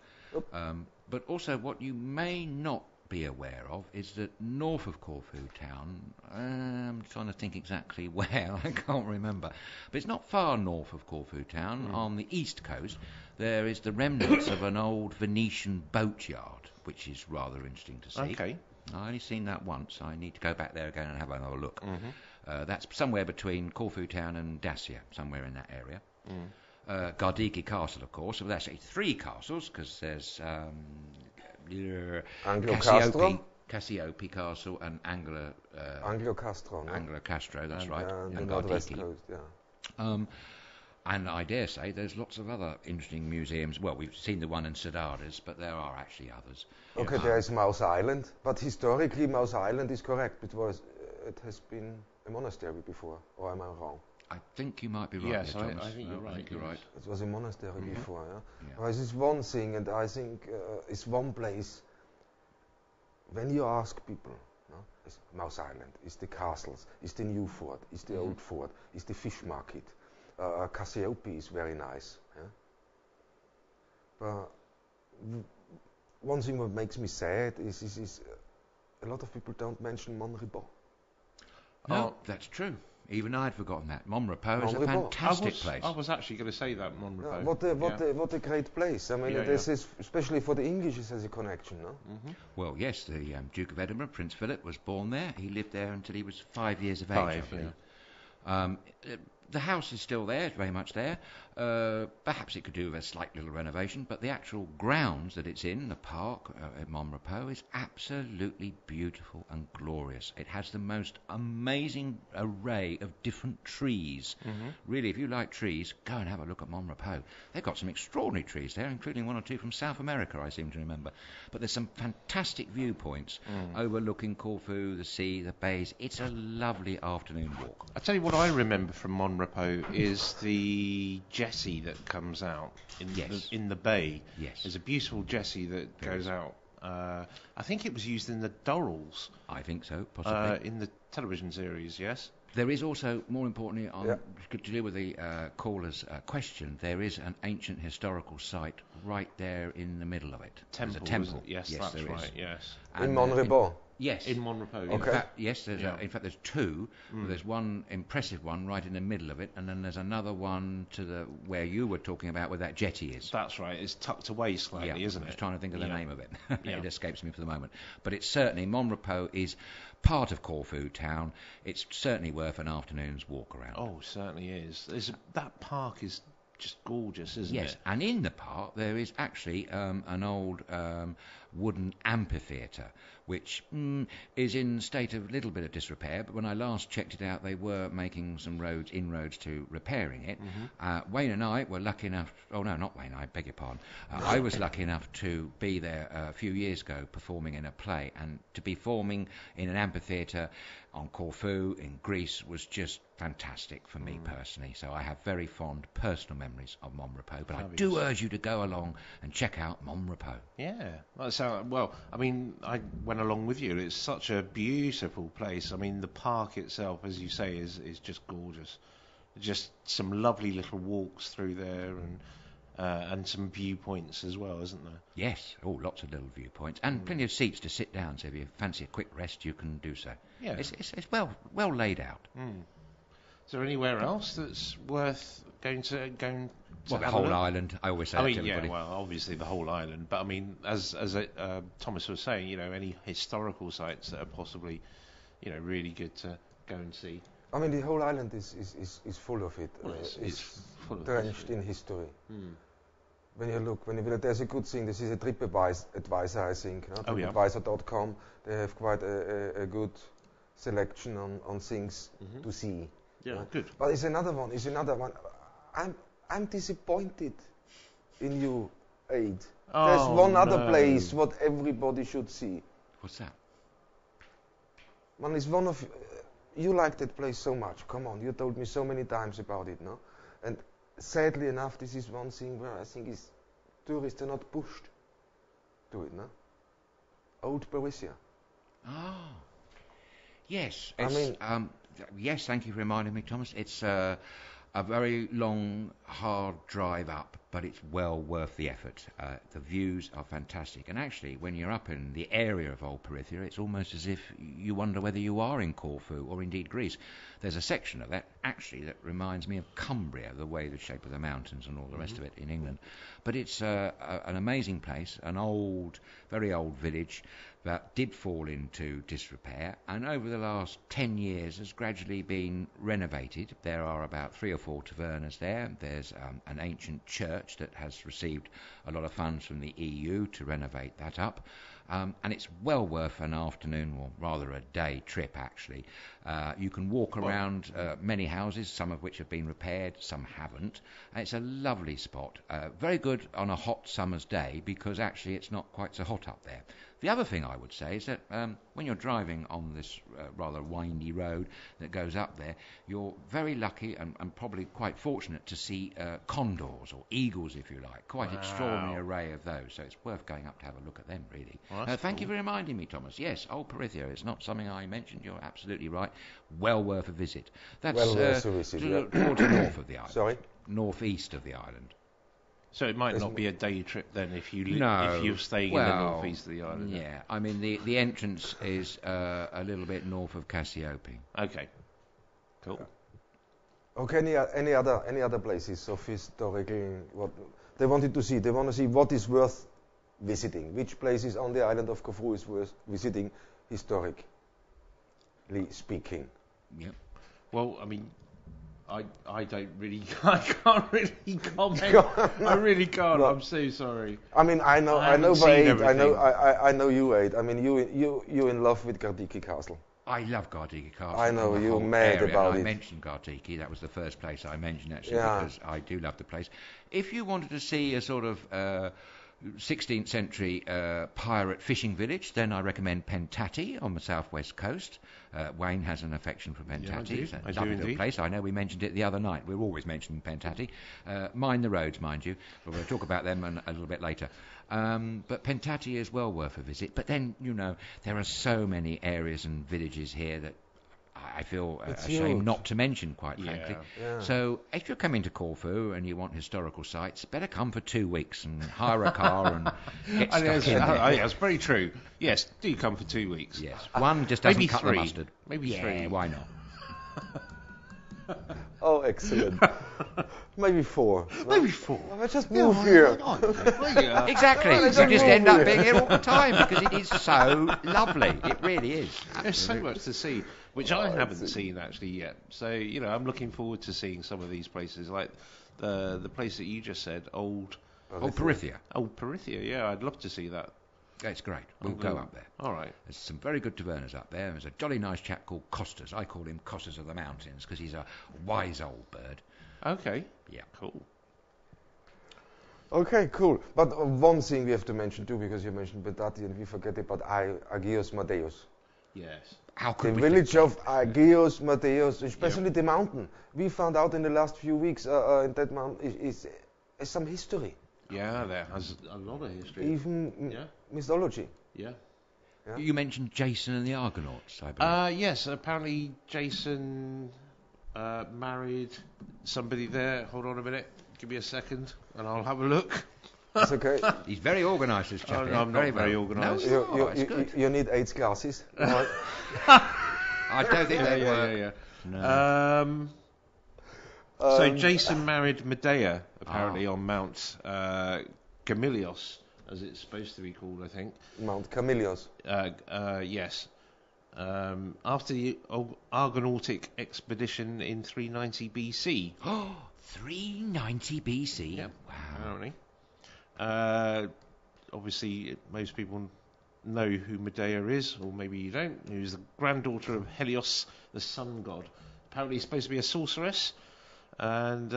But also what you may not be aware of is that north of Corfu town, I'm trying to think exactly where, I can't remember, but it's not far north of Corfu town, on the east coast, there is the remnants of an old Venetian boatyard, which is rather interesting to see. Okay. I've only seen that once. I need to go back there again and have another look. That's somewhere between Corfu town and Dacia, somewhere in that area. Gardiki Castle, of course. Well, that's actually 3 castles, because there's Cassiope Castle and Anglo Castro. No? Anglo Castro, that's right. And And the Northwest Gardiki. Coast, yeah. And I dare say there's lots of other interesting museums. Well, we've seen the one in Sedaris, but there are actually others. Okay, there is Mouse Island, but historically Mouse Island is correct. It has been a monastery before, or am I wrong? I think you might be right. Yes, there, James. I think you're right. I think you're right. It was a monastery before, yeah? Yeah. Well, this is one thing, and I think it's one place, when you ask people, no? It's Mouse Island, it's the castles, it's the new fort, it's the old fort, it's the fish market. Cassiope is very nice. Yeah? But one thing what makes me sad is a lot of people don't mention Monrepos. No, that's true. Even I'd forgotten that. Monrepos is a Monrepos. fantastic place. I was actually going to say that, Monrepos. What a great place. I mean, this is, especially for the English, it has a connection, no? Well, yes, the Duke of Edinburgh, Prince Philip, was born there. He lived there until he was 5 years of age, I believe. The house is still there, it's very much there. Perhaps it could do with a slight little renovation, but the actual grounds that it's in, the park at Monrepos, is absolutely beautiful and glorious. It has the most amazing array of different trees. Really, if you like trees, go and have a look at Monrepos. They've got some extraordinary trees there, including 1 or 2 from South America, I seem to remember. But there's some fantastic viewpoints overlooking Corfu, the sea, the bays. It's a lovely afternoon walk. I tell you what I remember from Monrepos is the jetty that comes out in the bay. Yes. There's a beautiful jetty that goes out. I think it was used in the Durrells. I think so, possibly. In the television series, yes. There is also, more importantly, to deal with the caller's question, there is an ancient historical site right there in the middle of it. Temple, there's a temple. Yes, Yes, that's there right, is. yes. In Monrepos? Yes. In Monrepos, In Okay. fact, yes, in fact, there's 2. There's one impressive one right in the middle of it, and then there's another one to where you were talking about where that jetty is. That's right, it's tucked away slightly, isn't it? I'm just trying to think of the name of it. Yeah. It escapes me for the moment. But it's certainly, Monrepos is part of Corfu town. It's certainly worth an afternoon's walk around. Oh, certainly is. That park is just gorgeous, isn't Yes, it? and in the park there is actually an old wooden amphitheatre, which is in a state of a little bit of disrepair, but when I last checked it out, they were making some inroads to repairing it. Wayne and I were lucky enough, oh no, not Wayne, I beg your pardon, I was lucky enough to be there a few years ago performing in a play, and to be performing in an amphitheatre on Corfu in Greece was just fantastic for me personally. So I have very fond personal memories of Monrepos, but I do urge you to go along and check out Monrepos. Yeah, that sounds well. I mean, I went along with you. It's such a beautiful place. I mean, the park itself, as you say, is just gorgeous. Just some lovely little walks through there, and some viewpoints as well, isn't there? Yes, lots of little viewpoints and plenty of seats to sit down. So if you fancy a quick rest, you can do so. Yeah, it's well laid out. Is there anywhere else that's worth going to? Well, the whole island. I always say that to everybody. Yeah, well, obviously the whole island. But I mean, as Thomas was saying, any historical sites that are possibly, really good to go and see. I mean, the whole island is full of it. Well, it's full of drenched in history. When you look, there's a good thing. This is a trip advisor, I think. No? TripAdvisor.com. They have quite a good selection on things to see. Yeah, good. But it's another one. I'm disappointed in you, Aid. There's one other place what everybody should see. What's that? Man, it's one of you like that place so much. Come on, you told me so many times about it, no? And sadly enough, this is one thing where I think tourists are not pushed to it, no? Old Borussia. Oh, yes. I mean, yes. Thank you for reminding me, Thomas. It's a very long, hard drive up, but it's well worth the effort. The views are fantastic, and actually, when you're up in the area of Old Perithia, it's almost as if you wonder whether you are in Corfu or indeed Greece. There's a section of that actually that reminds me of Cumbria, the shape of the mountains and all the rest of it in England. But it's an amazing place, an old, very old village that did fall into disrepair, and over the last 10 years has gradually been renovated. There are about 3 or 4 tavernas there. There's an ancient church that has received a lot of funds from the EU to renovate that up. And it's well worth an afternoon, or rather a day trip, actually. You can walk around many houses, some of which have been repaired, some haven't. And it's a lovely spot. Very good on a hot summer's day, because actually it's not quite so hot up there. The other thing I would say is that when you're driving on this rather windy road that goes up there, you're very lucky and probably quite fortunate to see condors, or eagles if you like. Quite an extraordinary array of those, so it's worth going up to have a look at them, really. Well, thank you for reminding me, Thomas. Yes, Old Perithia, it's not something I mentioned. You're absolutely right. Well worth a visit. That's well worth a visit, towards the north of the island. Sorry? Northeast of the island. So it might not be a day trip then if you're staying in the northeast of the island. Yeah, I mean the entrance is a little bit north of Cassiope. Okay, cool. Okay, any other places of historical what they wanted to see? They want to see what is worth visiting. Which places on the island of Corfu is worth visiting, historically speaking? Yeah. Well, I mean, I don't really, I can't really comment. I really can't. No. I'm so sorry. I mean, I know Aid. I know you, Aid. I mean, you in love with Gardiki Castle. I love Gardiki Castle. I know you're mad about it. I mentioned Gardiki. That was the first place I mentioned, actually, because I do love the place. If you wanted to see a sort of 16th century pirate fishing village, then I recommend Pentati on the southwest coast. Wayne has an affection for Pentati. Yeah, It's a lovely little place. I know we mentioned it the other night. We're always mentioning Pentati. Mind the roads, mind you. But we'll talk about them a little bit later. But Pentati is well worth a visit. But then, there are so many areas and villages here that I feel ashamed not to mention, quite frankly. Yeah. So if you're coming to Corfu and you want historical sites, better come for 2 weeks and hire a car and get stuck in there. That's very true. Yes, do come for 2 weeks. Yes, one just doesn't maybe cut 3. the mustard. Maybe 3. Why not? Oh, excellent. Maybe 4. Maybe 4. Let's just move here. Exactly. You just end up being here all the time because it is so lovely. It really is. Absolutely. There's so much to see, which I haven't seen actually yet. So, I'm looking forward to seeing some of these places, like the place that you just said, Old Perithia. Old Perithia, yeah, I'd love to see that. It's great. We'll go up there. All right. There's some very good tavernas up there. There's a jolly nice chap called Costas. I call him Costas of the Mountains because he's a wise old bird. Okay. Yeah. Cool. Okay, cool. But one thing we have to mention too, because you mentioned Betati and we forget about Agios Mateos. Yes. How could the village of Agios Mateos, especially the mountain. We found out in the last few weeks in that mountain is some history. Yeah, there has a lot of history. Even mythology. Yeah. You mentioned Jason and the Argonauts, I believe. Yes, apparently Jason married somebody there. Hold on a minute. Give me a second and I'll have a look. It's okay. He's very organised, this chap. I'm not very organised. No, you need 8 glasses. I don't think they work. Yeah. No. So Jason married Medea, apparently, on Mount Camilios, as it's supposed to be called, I think. Mount Camilios. Yes. After the Argonautic expedition in 390 BC. Oh, 390 BC? Yep. Wow. Apparently. Obviously, most people know who Medea is, or maybe you don't. Who's the granddaughter of Helios, the sun god. Apparently, supposed to be a sorceress. And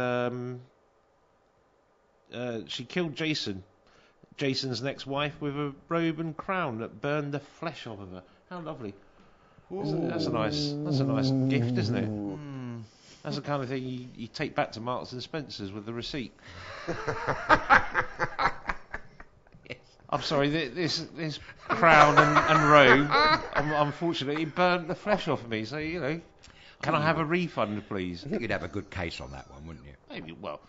she killed Jason's next wife, with a robe and crown that burned the flesh off of her. How lovely. That's a nice gift, isn't it? That's the kind of thing you take back to Marks and Spencer's with the receipt. I'm sorry, this crown and robe, unfortunately, burnt the flesh off of me. So can I have a refund, please? I think you'd have a good case on that one, wouldn't you? Maybe. Well,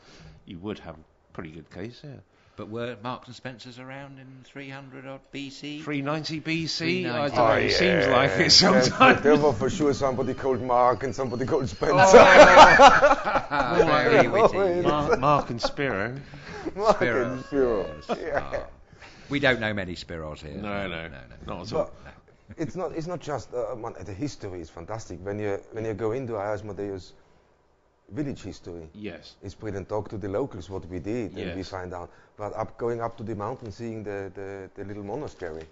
you would have a pretty good case, yeah. But were Marks and Spencer's around in 300 odd BC? 390 BC? 390. I don't know, it seems like it sometimes. There were for sure somebody called Mark and somebody called Spencer. Very witty. Mark and Spiro. Mark and Spiro. Yes. Yeah. We don't know many Spiros here. No, not at all. It's not just the history is fantastic. When you go into Asmodeus village history, yes, it's brilliant. Talk to the locals what we did, and we find out. But going up to the mountain, seeing the little monastery,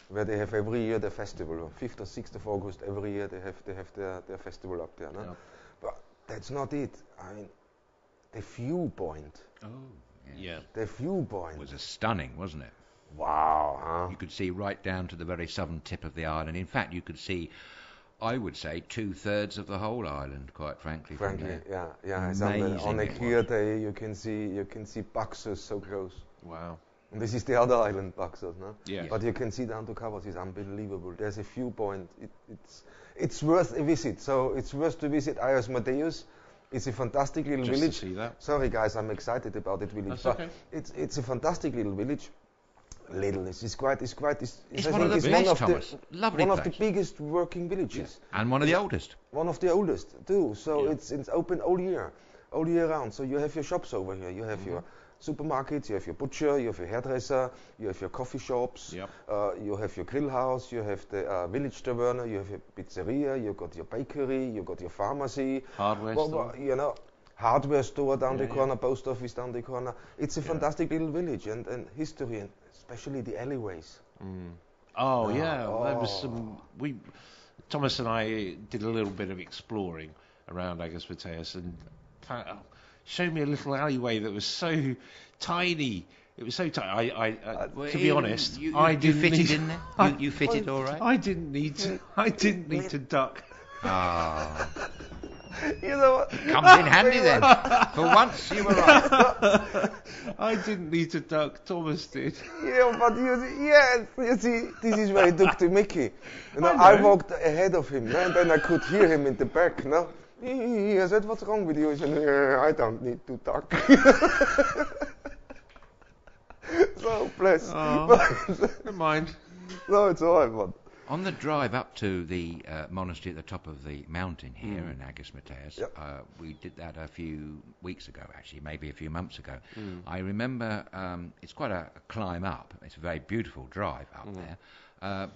where they have every year the festival, 5th or 6th of August every year they have their festival up there. No? Yep. But that's not it. I mean, the viewpoint. Oh, yeah. The viewpoint was stunning, wasn't it? Wow, huh? You could see right down to the very southern tip of the island. In fact, you could see, I would say, 2/3 of the whole island, quite frankly. Yeah. Amazing On a clear day, you can see Paxos so close. Wow. And this is the other island, Paxos, no? Yeah. But you can see down to Kavos. It's unbelievable. There's a viewpoint. It's worth a visit. So it's worth to visit Asmodeus. It's a fantastic little Just village. to see that. Sorry, guys, I'm excited about that village. That's okay. It's a fantastic little village. It's one of the best, Thomas. Lovely one place. of the biggest working villages. Yeah. And one of the oldest. One of the oldest too. So it's open all year round. So you have your shops over here. You have your supermarkets, you have your butcher, you have your hairdresser, you have your coffee shops, you have your grill house, you have the village taverna, you have your pizzeria, you got your bakery, you got your pharmacy, hardware store. Hardware store down the corner, post office down the corner. It's a fantastic little village and history, and especially the alleyways. Oh yeah, there was some. Thomas and I did a little bit of exploring around Agios Mateios and showed me a little alleyway that was so tiny. It was so tiny. To be honest, I didn't fit need it in there. You fitted all right. I didn't need to duck. Ah. You know what? Comes in handy then. For once you were right. I didn't need to duck, Thomas did. Yeah, but you see, this is where he took to Mickey. I walked ahead of him, and then I could hear him in the back. No, I said, "What's wrong with you?" He said, "I don't need to duck." So bless. Never mind. No, it's all right, man. On the drive up to the monastery at the top of the mountain here in Agios Mateios, we did that a few weeks ago, actually, maybe a few months ago. I remember it's quite a climb up. It's a very beautiful drive up there.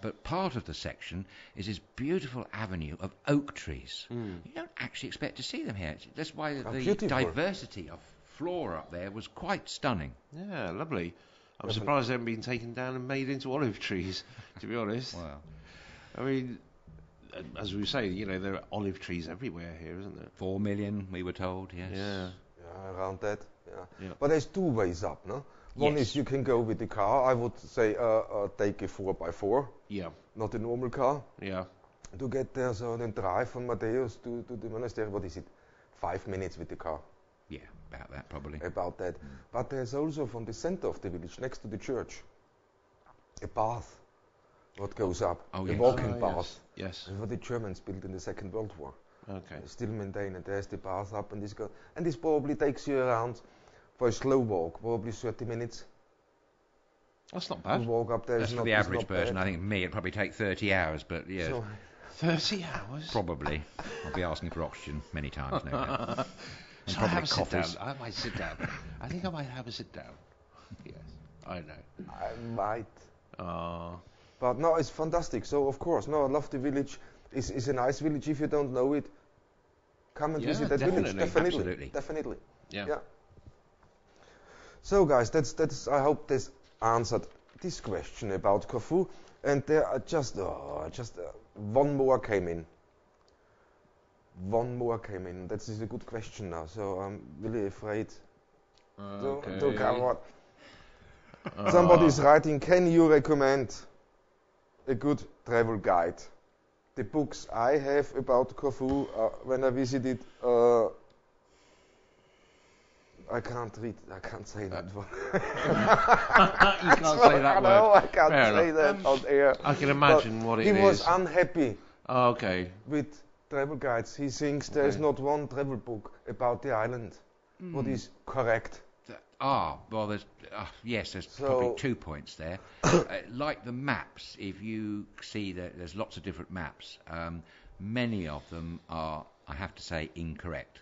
But part of the section is this beautiful avenue of oak trees. You don't actually expect to see them here. That's why the diversity of flora up there was quite stunning. Yeah, lovely. I'm surprised they haven't been taken down and made into olive trees, to be honest. Wow. I mean, as we were saying, there are olive trees everywhere here, isn't there? 4 million, we were told, yes. Yeah, around that. Yeah. But there's two ways up, no? One is you can go with the car. I would say take a 4x4. Yeah. Not a normal car. Yeah. To get there, so then drive from Mateios to the monastery. What is it? 5 minutes with the car. Yeah, about that probably. About that. But there's also from the center of the village, next to the church, a path. What goes up? A walking path. Yes. That's what the Germans built in the Second World War. Okay. They still maintain it. There's the path up, and this probably takes you around for a slow walk, probably 30 minutes. That's not bad. To walk up there. That's for the average person. I think me, it'd probably take 30 hours, but yeah. So, 30 hours? Probably. I'll be asking for oxygen many times now. And probably have a sit coffees. down. I might sit down. I think I might have a sit down. Yes, I know. I might. But no, it's fantastic. So of course, I love the village. It's a nice village. If you don't know it, come and visit that village. Definitely. Yeah. So guys, that's. I hope this answered this question about Corfu. And there are just one more came in. That is a good question now. So I'm really afraid to cover. Somebody's writing. Can you recommend a good travel guide? the books I have about Corfu, when I visited, I can't read. I can't say that one. You can't say that word. No, I can't Fair say enough. that on air. I can imagine But what it he is. was unhappy Oh, okay. with travel guides. He thinks there is not one travel book about the island. What is correct? Well, there's there's probably 2 points there. Like the maps, if you see that there's lots of different maps, many of them are, I have to say, incorrect,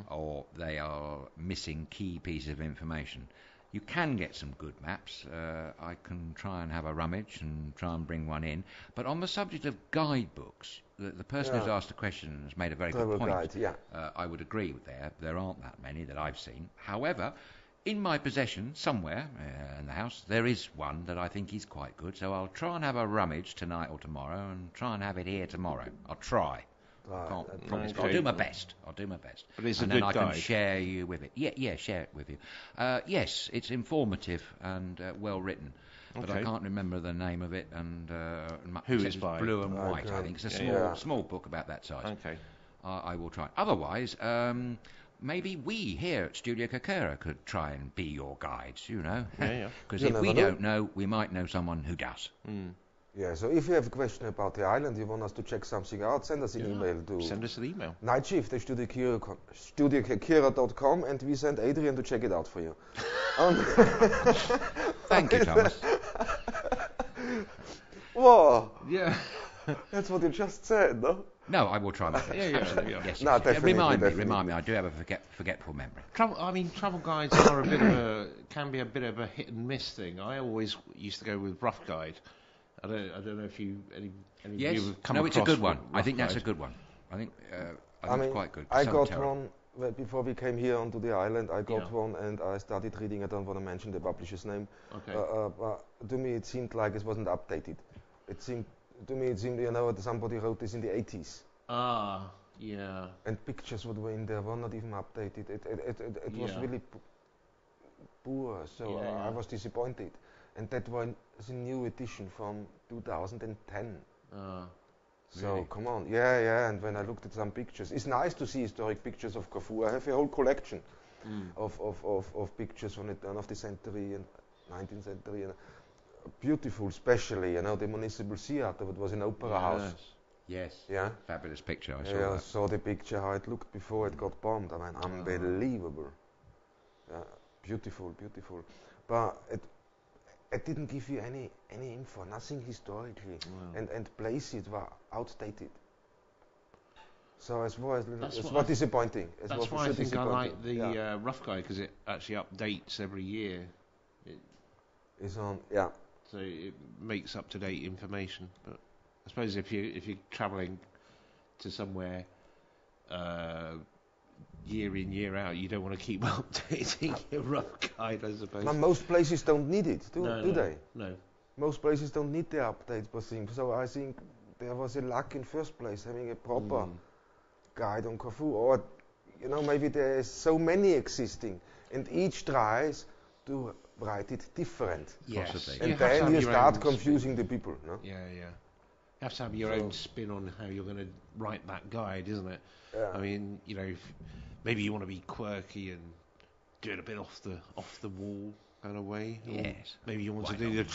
or they are missing key pieces of information. You can get some good maps. I can try and have a rummage and try and bring one in. But on the subject of guidebooks, the person who's asked the question has made a very Travel good point. guide, yeah. I would agree with there aren't that many that I've seen. However, in my possession, somewhere in the house, there is one that I think is quite good. So I'll try and have a rummage tonight or tomorrow and try and have it here tomorrow. I'll try. I can't promise, but I'll do my best. But it's and a then good I guide. can share you with it. Yeah, share it with you. Yes, it's informative and well written. But I Okay. can't remember the name of it. And Who it is says by? Blue and White, I think. It's a Yeah. small book about that size. Okay. I will try. Otherwise, maybe we here at StudioKerkyra could try and be your guides, Yeah. Because You if we never know. don't know, we might know someone who does. Yeah, so if you have a question about the island, you want us to check something out, send us an email to Send us an email. Nightshift at StudioKerkyra.com, and we send Adrian to check it out for you. Thank you, Thomas. Whoa, Yeah. that's what you just said, no? No, I will try my best. Yeah. Yes, No, yes. definitely, Remind definitely. me. I do have a forgetful memory. Travel guides are can be a bit of a hit and miss thing. I always used to go with Rough Guide. I don't know if any of Yes. you have come No, it's a across good one. I Rough think that's a Guide. good one. I think I mean, it's quite good. I So got terrible. one before we came here onto the island. I got Yeah. one and I started reading. I don't want to mention the publisher's name. Okay. To me, it seemed like it wasn't updated. It seemed, that somebody wrote this in the 80s. Yeah. And pictures what were in there were not even updated. It was Yeah. really poor, so Yeah. I was disappointed. And that was a new edition from 2010. So Really? come on, yeah. And when I looked at some pictures, it's nice to see historic pictures of Corfu. I have a whole collection of pictures from the turn of the century and 19th century. And beautiful, especially the municipal theatre. It was an opera house. Yes. Yeah. Fabulous picture. I saw Yeah, I that. saw the picture how it looked before it got bombed. I mean, unbelievable. Beautiful. But it didn't give you any info, nothing historically, and places were outdated. So it was disappointing. That's why I think I like the Rough Guide, because it actually updates every year. It's on, So it makes up to date information. But I suppose if you're travelling to somewhere year in, year out, you don't want to keep updating your Rough Guide, I suppose. Now, most places don't need it, do they? No. Most places don't need the updates, but things. So I think there was a lack in first place having a proper guide on Corfu, or maybe there is so many existing, and each tries to write it different. Yes. Possibly. And then you start confusing the people, no? Yeah. You have to have your own spin on how you're going to write that guide, isn't it? Yeah. I mean, maybe you want to be quirky and do it a bit off the wall kind of way. Or Yes. maybe you want Why to do not? the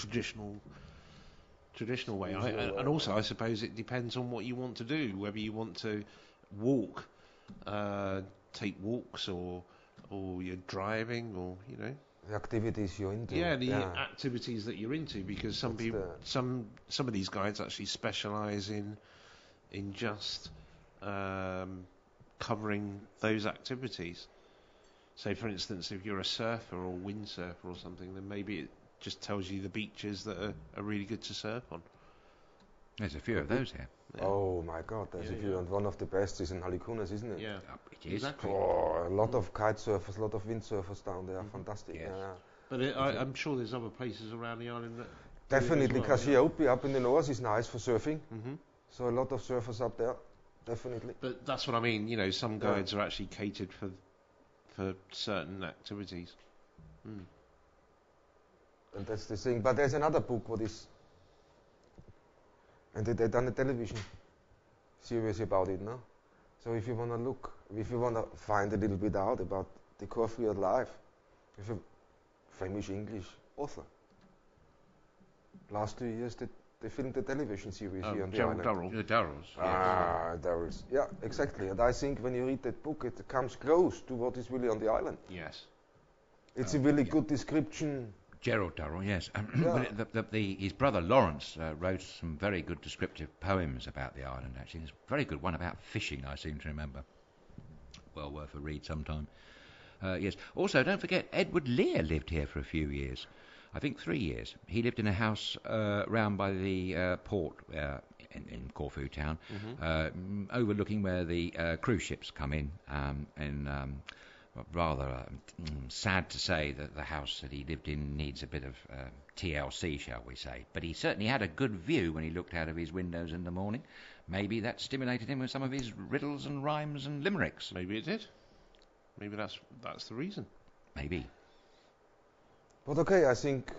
traditional way. And also, I suppose it depends on what you want to do. Whether you want to walk, take walks, or you're driving, or The activities you're into. Yeah, the activities that you're into, because some of these guides actually specialise in just covering those activities. So, for instance, if you're a surfer or windsurfer or something, then maybe it just tells you the beaches that are really good to surf on. There's a few of those here. Yeah. Oh my God, there's a few, and one of the best is in Halikunas, isn't it? Yeah, It is. exactly. Oh, a lot of kite surfers, a lot of windsurfers down there. Fantastic. Yes. Yeah. But I'm sure there's other places around the island that Definitely, do it as well, Cassiope up in the north is nice for surfing. Mm-hmm. So a lot of surfers up there, definitely. But that's what I mean. Some guides are actually catered for certain activities. And that's the thing. But there's another book what is, and they done a television serious about it, no? So if you want to look, if you want to find a little bit out about the Corfu life, if a famous English author. Last 2 years, they filmed the television series here on the Gerald island. Durrell. The Durrells. Durrells. Yeah, exactly. And I think when you read that book, it comes close to what is really on the island. Yes. It's a really good description. Gerald Durrell, yes. Yeah. His brother Lawrence wrote some very good descriptive poems about the island, actually. There's a very good one about fishing, I seem to remember. Well worth a read sometime. Yes. Also, don't forget, Edward Lear lived here for a few years. I think 3 years. He lived in a house round by the port in Corfu town, overlooking where the cruise ships come in, rather sad to say that the house that he lived in needs a bit of TLC, shall we say. But he certainly had a good view when he looked out of his windows in the morning. Maybe that stimulated him with some of his riddles and rhymes and limericks. Maybe it did. Maybe that's the reason. Maybe. But okay, I think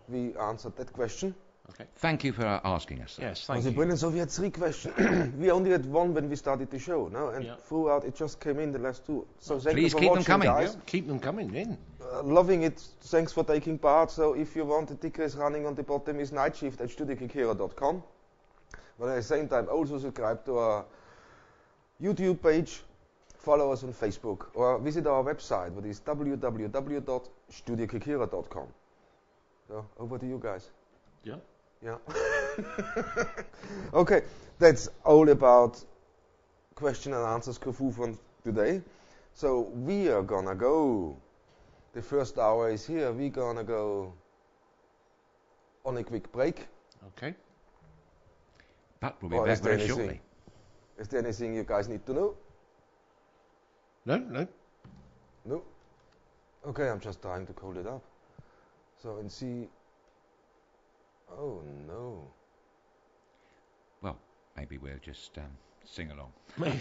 we answered that question. Okay. Thank you for asking us. Yes, That thank was you. brilliant. So we had 3 questions. We only had 1 when we started the show, no? And Yeah. throughout, it just came in the last 2. So thank Please you for keep them watching, coming. guys. Yeah, keep them coming in. Loving it. Thanks for taking part. So if you want, the ticker is running on the bottom is Nightshift at StudioKerkyra.com. But at the same time, also subscribe to our YouTube page, follow us on Facebook, or visit our website, which is www.studiokerkyra.com. So over to you guys. Yeah. Yeah. Okay, that's all about question and answers Corfu from today. So we are gonna go. The first hour is here. We're gonna go on a quick break. Okay. But we'll be Or back is there very anything- shortly. Is there anything you guys need to know? No. No. Okay, I'm just trying to call it up. So and see. Oh no. Well, maybe we'll just sing along. Maybe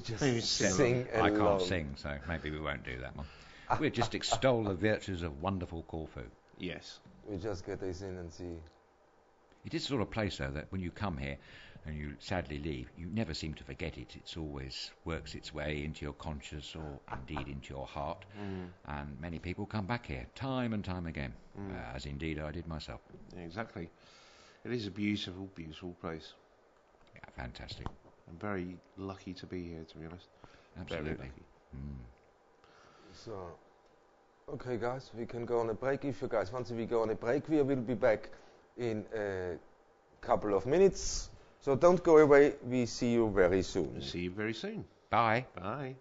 just Maybe sing sing I along. can't sing, so maybe we won't do that one. We'll just extol the virtues of wonderful Corfu. Yes. We just get this in and see. It is the sort of place, though, that when you come here and you sadly leave, you never seem to forget it. It's always works its way into your conscience or indeed into your heart. And many people come back here time and time again, as indeed I did myself. Yeah, exactly. It is a beautiful, beautiful place. Yeah, fantastic. I'm very lucky to be here, to be honest. Absolutely. Very lucky. So, okay, guys, we can go on a break. If you guys want to, we go on a break. We will be back in a couple of minutes. So don't go away. We see you very soon. See you very soon. Bye. Bye.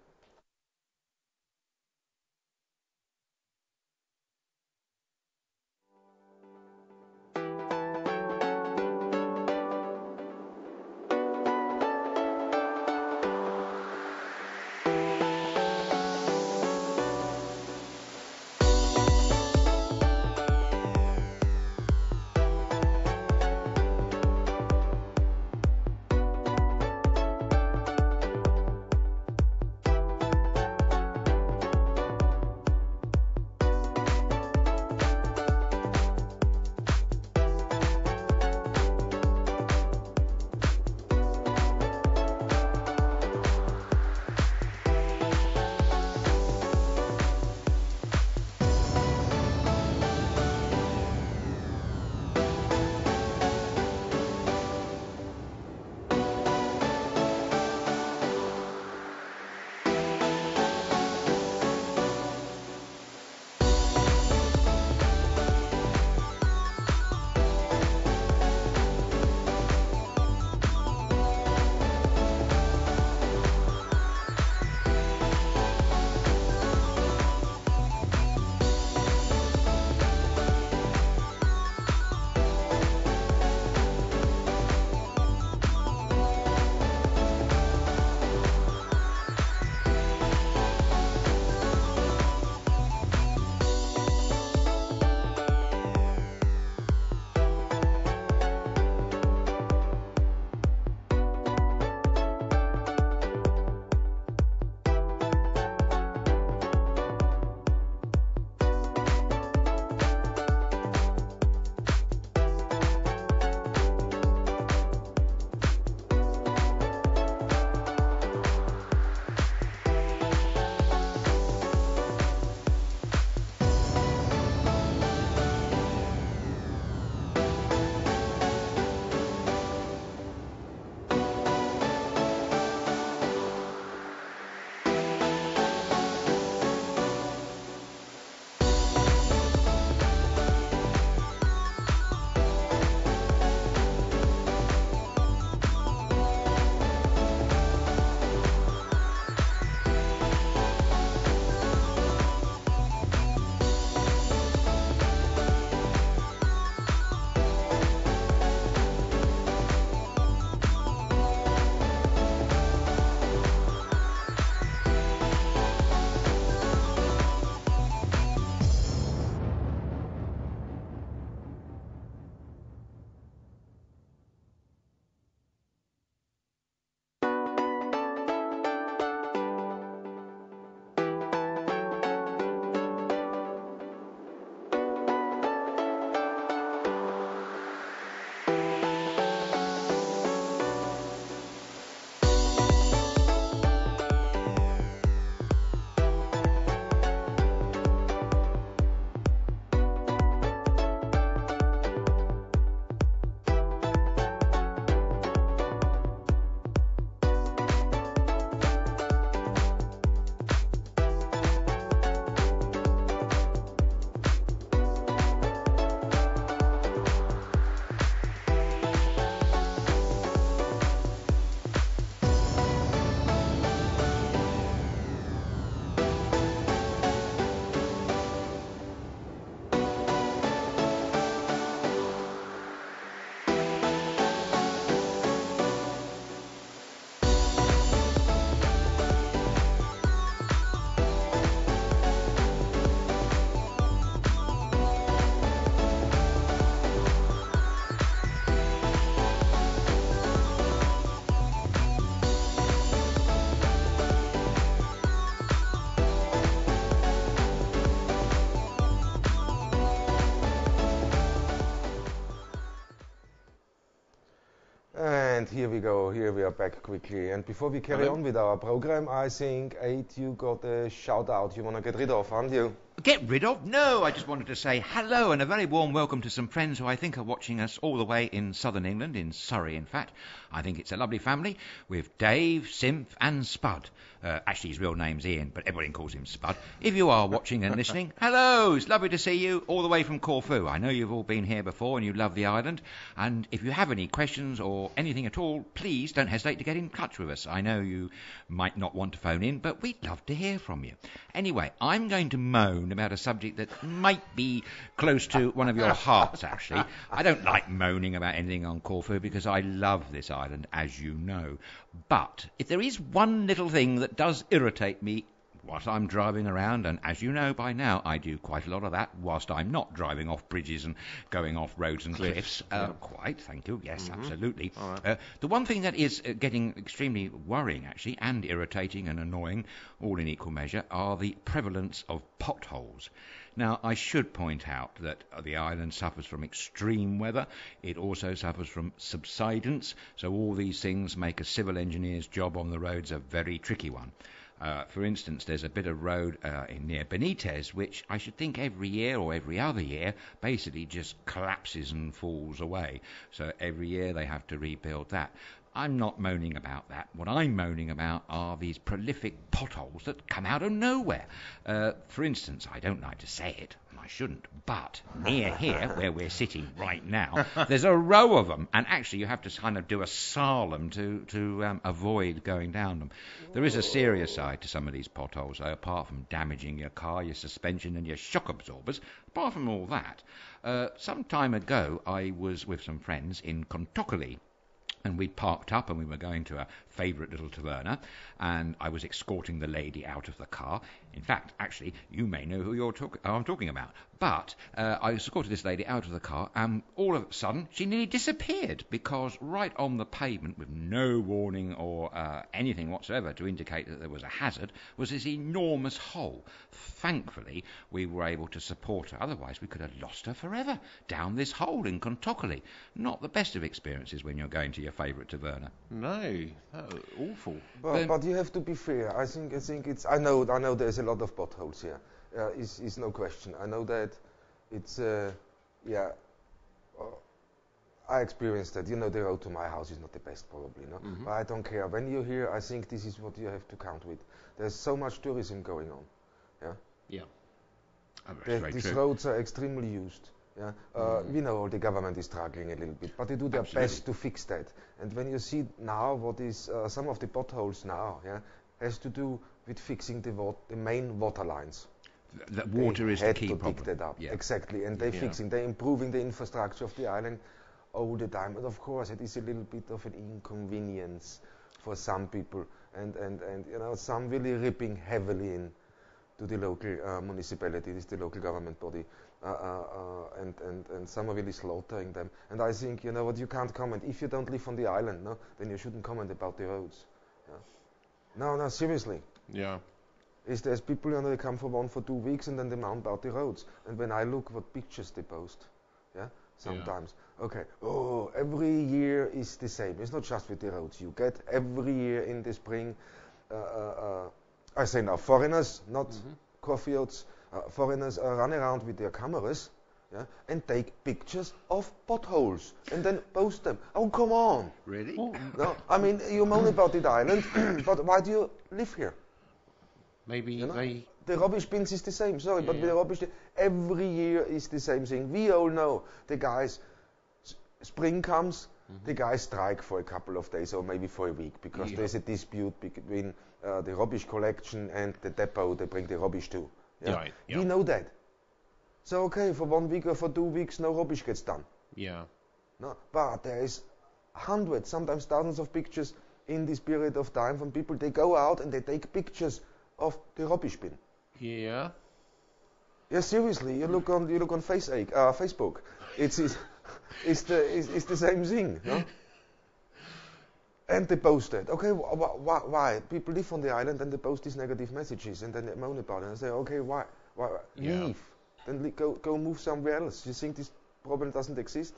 And here we go. Here we are back quickly. And before we carry on with our program, I think, Aid, you got a shout out you want to get rid of, aren't you? Get rid of? No, I just wanted to say hello and a very warm welcome to some friends who I think are watching us all the way in southern England, in Surrey, in fact. I think it's a lovely family with Dave, Simph and Spud. Actually, his real name's Ian, but everybody calls him Spud. If you are watching and listening, hello, it's lovely to see you all the way from Corfu. I know you've all been here before and you love the island. And if you have any questions or anything at all, please don't hesitate to get in touch with us. I know you might not want to phone in, but we'd love to hear from you. Anyway, I'm going to moan about a subject that might be close to one of your hearts, actually. I don't like moaning about anything on Corfu because I love this island, as you know. But if there is one little thing that does irritate me whilst I'm driving around, and as you know by now, I do quite a lot of that whilst I'm not driving off bridges and going off roads and cliffs. Quite, thank you. Yes, absolutely. Right. The one thing that is getting extremely worrying, actually, and irritating and annoying, all in equal measure, are the prevalence of potholes. Now, I should point out that the island suffers from extreme weather. It also suffers from subsidence, so all these things make a civil engineer's job on the roads a very tricky one. For instance, there's a bit of road near Benitez, which I should think every year or every other year basically just collapses and falls away. So every year they have to rebuild that. I'm not moaning about that. What I'm moaning about are these prolific potholes that come out of nowhere. For instance, I don't like to say it, and I shouldn't, but near here, where we're sitting right now, there's a row of them, and actually you have to kind of do a slalom to avoid going down them. There is a serious side to some of these potholes, though, apart from damaging your car, your suspension and your shock absorbers. Apart from all that, some time ago I was with some friends in Contocoli, and we'd parked up and we were going to a favourite little taverna, and I was escorting the lady out of the car. In fact, actually, you may know who I'm talking about. But I escorted this lady out of the car, and all of a sudden, she nearly disappeared, because right on the pavement, with no warning or anything whatsoever to indicate that there was a hazard, was this enormous hole. Thankfully, we were able to support her. Otherwise, we could have lost her forever down this hole in Contocoli. Not the best of experiences when you're going to your favourite taverna. No, that was awful. But you have to be fair. I think it's. I know there's a lot of potholes here. Is no question. I know that it's. I experienced that. You know, the road to my house is not the best, probably. No, but I don't care. When you're here, I think this is what you have to count with. There's so much tourism going on. Yeah. These roads are extremely used. Yeah, we know the government is struggling a little bit, but they do their best to fix that. And when you see now what is some of the potholes now, has to do with fixing the main water lines. The water is the key problem. They had to dig that up, exactly, and they're improving the infrastructure of the island all the time. And of course, it is a little bit of an inconvenience for some people, and you know, some really ripping heavily in to the local municipality, this is the local government body, and some are really slaughtering them. And I think, you know what, you can't comment. If you don't live on the island, no, then you shouldn't comment about the roads. Yeah. No, seriously. Yeah. There's people, you know, they come for 2 weeks and then they moan about the roads. And when I look what pictures they post, sometimes. Okay, every year is the same. It's not just with the roads. You get every year in the spring, I say now foreigners, not Corfuites, foreigners run around with their cameras and take pictures of potholes and then post them. Oh, come on. Really? No, I mean, you moan about the island, but why do you live here? Maybe The rubbish bins is the same, but with the rubbish, every year is the same thing. We all know the guys, spring comes, the guys strike for a couple of days or maybe for a week because there's a dispute between the rubbish collection and the depot they bring the rubbish to. We know that. So okay, for 1 week or for 2 weeks, no rubbish gets done. Yeah. No, but there is hundreds, sometimes thousands of pictures in this period of time from people. They go out and they take pictures of the rubbish bin. Yeah. Yeah, seriously, you look on Facebook. It's the same thing, no? And they post it. Okay, why? People live on the island and they post these negative messages and then they moan about it and say, okay, why? Leave. Then go move somewhere else. You think this problem doesn't exist?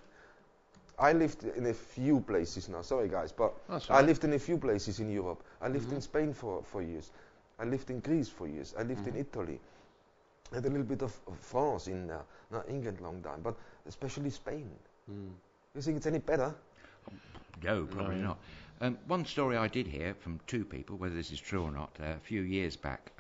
I lived in a few places now. Sorry, guys, but That's I right. lived in a few places in Europe. I lived in Spain for years. I lived in Greece for years. I lived in Italy. I had a little bit of France in there. Not England long time, but especially Spain. You think it's any better? No, probably not. One story I did hear from two people, whether this is true or not, a few years back,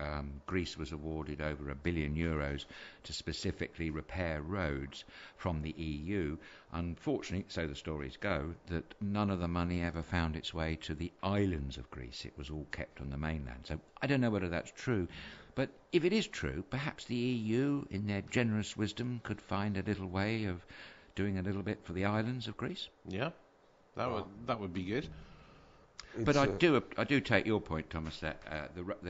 Greece was awarded over €1 billion to specifically repair roads from the EU. Unfortunately, so the stories go, that none of the money ever found its way to the islands of Greece. It was all kept on the mainland. So I don't know whether that's true. But if it is true, perhaps the EU, in their generous wisdom, could find a little way of doing a little bit for the islands of Greece. Yeah, that would be good. But I do take your point, Thomas, that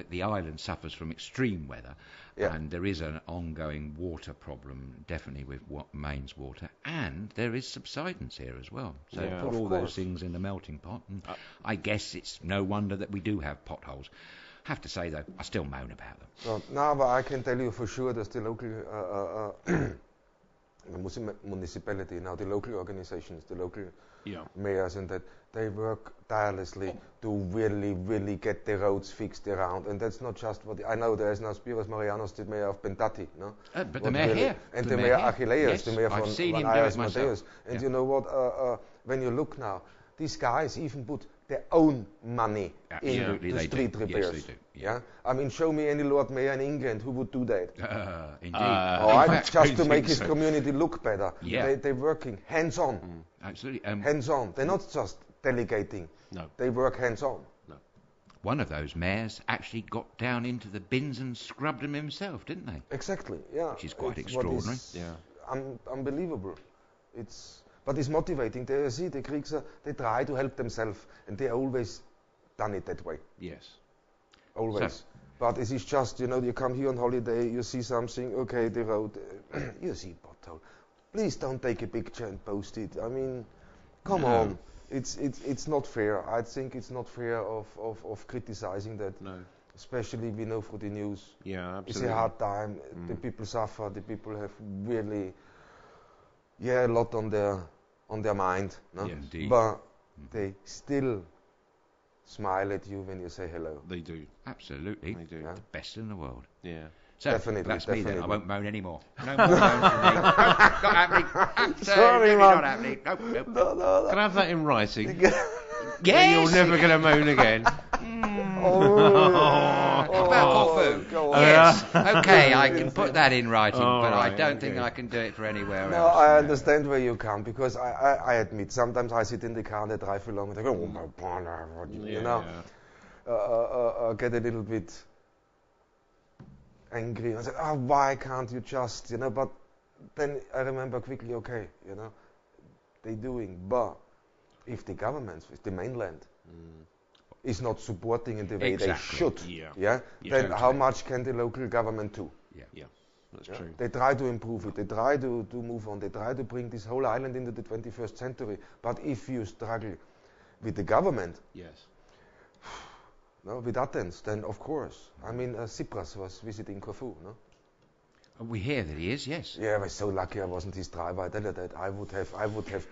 the island suffers from extreme weather, and there is an ongoing water problem, definitely with mains water, and there is subsidence here as well. So put all those things in the melting pot, and I guess it's no wonder that we do have potholes. I have to say, though, I still moan about them. So, no, but I can tell you for sure that the local municipality, now the local organizations, the local mayors, and that they work tirelessly to really, really get the roads fixed around. And that's not just what I know. There is now Spiros Marianos, the mayor of Pentati, no? But the mayor here, and the mayor Achilleas, the mayor I've seen von him do it Ayers myself. Mateus. And you know what? When you look now, these guys even put their own money in the street repairs. Yes, they do. Yeah, I mean, show me any Lord Mayor in England who would do that. Indeed. All right, just to make his community look better. Yeah. They're working hands-on. Absolutely. Hands-on. They're not just delegating. No. They work hands-on. No. One of those mayors actually got down into the bins and scrubbed them himself, didn't they? Exactly. Yeah. Which is quite It's what extraordinary. is unbelievable. But it's motivating. They see the Greeks, they try to help themselves, and they always done it that way. Yes. Always. So, but it is just, you come here on holiday, you see something, okay, the road, you see pothole. Please don't take a picture and post it. I mean, come on. It's not fair. I think it's not fair of criticizing that. No. Especially we know through the news. Yeah, absolutely. It's a hard time. The people suffer. The people have really, a lot on their mind. No? Yeah, indeed. But they still smile at you when you say hello. They do. Absolutely. They do. The best in the world. Yeah. So Definitely, that's me then. I definitely. won't moan anymore. No more moans from me. Nope, not happening. Absolutely Sorry, not man. happening. Nope. Can I have that in writing? Yes. You're never going to moan again. About Corfu. Go on. Yes. Okay, I can put that in writing, All but I right, don't think okay. I can do it for anywhere No, else. I understand where you come, because I admit sometimes I sit in the car and I drive along and I go, oh my God, you know, get a little bit angry. I said, why can't you just, but then I remember quickly, okay, they're doing, but if the government, if the mainland is not supporting in the way they should, then totally. how much can the local government do? Yeah, that's true. They try to improve it, they try to move on, they try to bring this whole island into the 21st century. But if you struggle with the government, with Athens, then of course. I mean, Tsipras was visiting Corfu, no? We hear that he is, yes. Yeah, I was so lucky I wasn't his driver. I tell you that I would have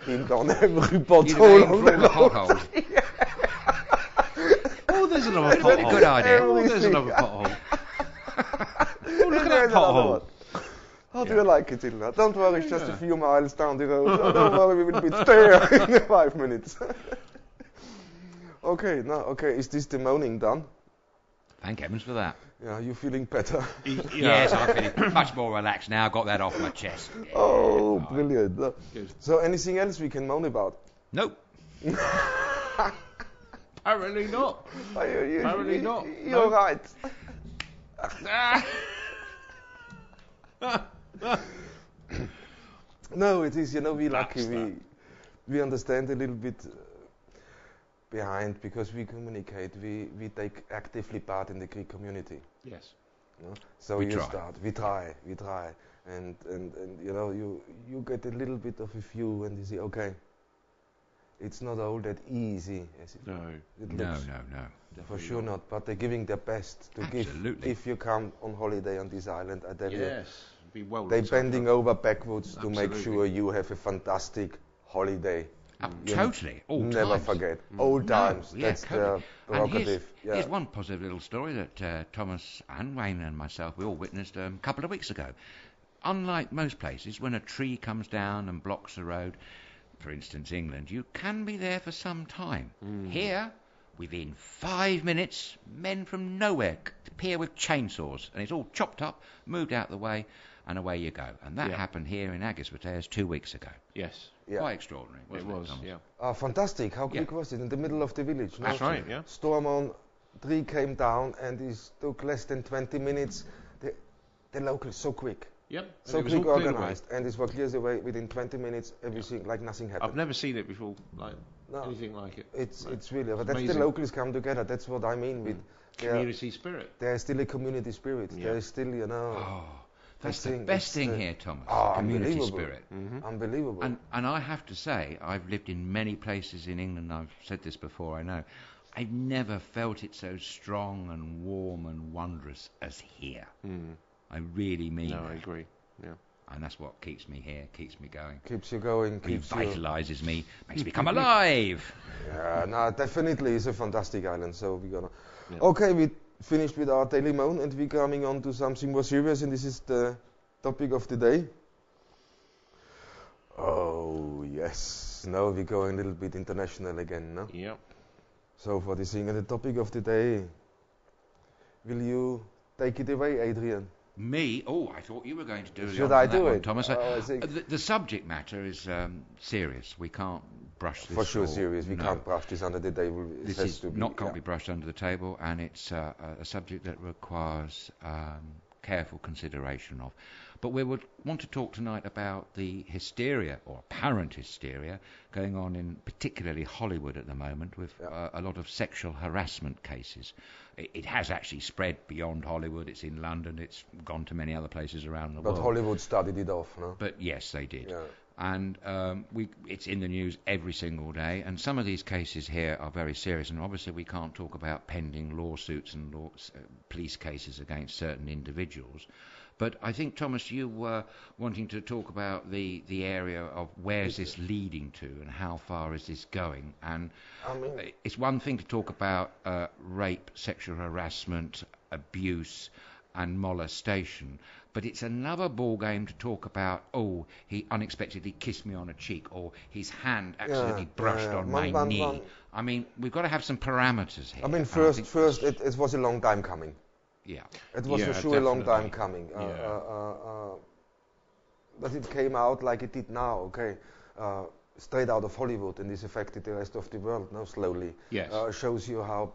been on every pothole You'd have on aimed for all the the potholes. Oh, there's another That's a pothole. good idea. Oh, there's another pothole. Oh, look at that pothole. How do you like it, Ilna? Don't worry, it's just a few miles down the road. Oh, don't worry, we will be there in 5 minutes. Okay, is this the moaning done? Thank heavens for that. Yeah, you feeling better? Yes, I'm feeling much more relaxed now. Got that off my chest. Yeah. Oh, brilliant. Good. So anything else we can moan about? Nope. Apparently not. Apparently not. You're right. No, it is, we lucky. We understand a little bit behind, because we communicate. We take actively part in the Greek community. Yes. So We you try. start. We try. And you get a little bit of a view, and you see, okay, it's not all that easy as it No. looks. No. For sure not, but they're giving their best to Absolutely. give. If you come on holiday on this island, I tell you, Yes. Be well they're looked bending after. over backwards to make Absolutely. sure you have a fantastic holiday. Totally, all Never times. forget. Old times. No, yeah, That's totally. the And prerogative. here's one positive little story that Thomas and Wayne and myself, we all witnessed a couple of weeks ago. Unlike most places, when a tree comes down and blocks the road, for instance, England, you can be there for some time. Here, within 5 minutes, men from nowhere appear with chainsaws, and it's all chopped up, moved out the way, and away you go. And that happened here in Agisbertaers 2 weeks ago. Yes. Yeah. Quite extraordinary, wasn't it? It was, Thomas? yeah. Fantastic. How quick was it? In the middle of the village. No? That's Right, yeah. Storm on, tree came down, and it took less than 20 minutes. The locals so quick. Yep. So it was quick all cleared organized, and it was cleared away within 20 minutes. Everything like nothing happened. I've never seen it before, like No. anything like it. It's really, but that's the amazing. locals come together. That's what I mean with Community spirit. there's still a community spirit. Yeah. There is still, Oh, that's the thing, best it's thing the- here, Thomas. Oh, community unbelievable. spirit. unbelievable. And I have to say, I've lived in many places in England. I've said this before, I know. I've never felt it so strong and warm and wondrous as here. I really mean No, that. I agree. Yeah. And that's what keeps me here, keeps me going. Keeps you going, keeps you. Revitalises me, makes me come alive. Yeah, no, definitely it's a fantastic island. So we're gonna. Yeah. Okay, we finished with our daily moan, and we're coming on to something more serious, and this is the topic of the day. Oh yes, now we're going a little bit international again, no? Yep. So for the thing and the topic of the day, will you take it away, Adrian? Me? Oh, I thought you were going to do it. Should on I that do one, it? Thomas? I think The subject matter is serious. We can't brush this. for sure or- serious. We no. can't brush this under the table. It This has is to be, not can't be brushed under the table, and it's a subject that requires careful consideration of. But we would want to talk tonight about the hysteria, or apparent hysteria, going on in particularly Hollywood at the moment with a lot of sexual harassment cases. It has actually spread beyond Hollywood. It's in London. It's gone to many other places around the But world. Hollywood started it off, no? But yes, they did. Yeah. And it's in the news every single day. And some of these cases here are very serious. And obviously we can't talk about pending lawsuits and police cases against certain individuals. But I think, Thomas, you were wanting to talk about the area of where's this leading to and how far is this going. And I mean, it's one thing to talk about rape, sexual harassment, abuse and molestation, but it's another ball game to talk about, oh, he unexpectedly kissed me on a cheek, or his hand accidentally brushed on my knee. I mean, we've got to have some parameters here. I mean, And first, think it was a long time coming. yeah. It was Yeah, for sure a long time definitely. coming. But it came out like it did now, okay? Straight out of Hollywood, and this affected the rest of the world now slowly. Yes. Shows you how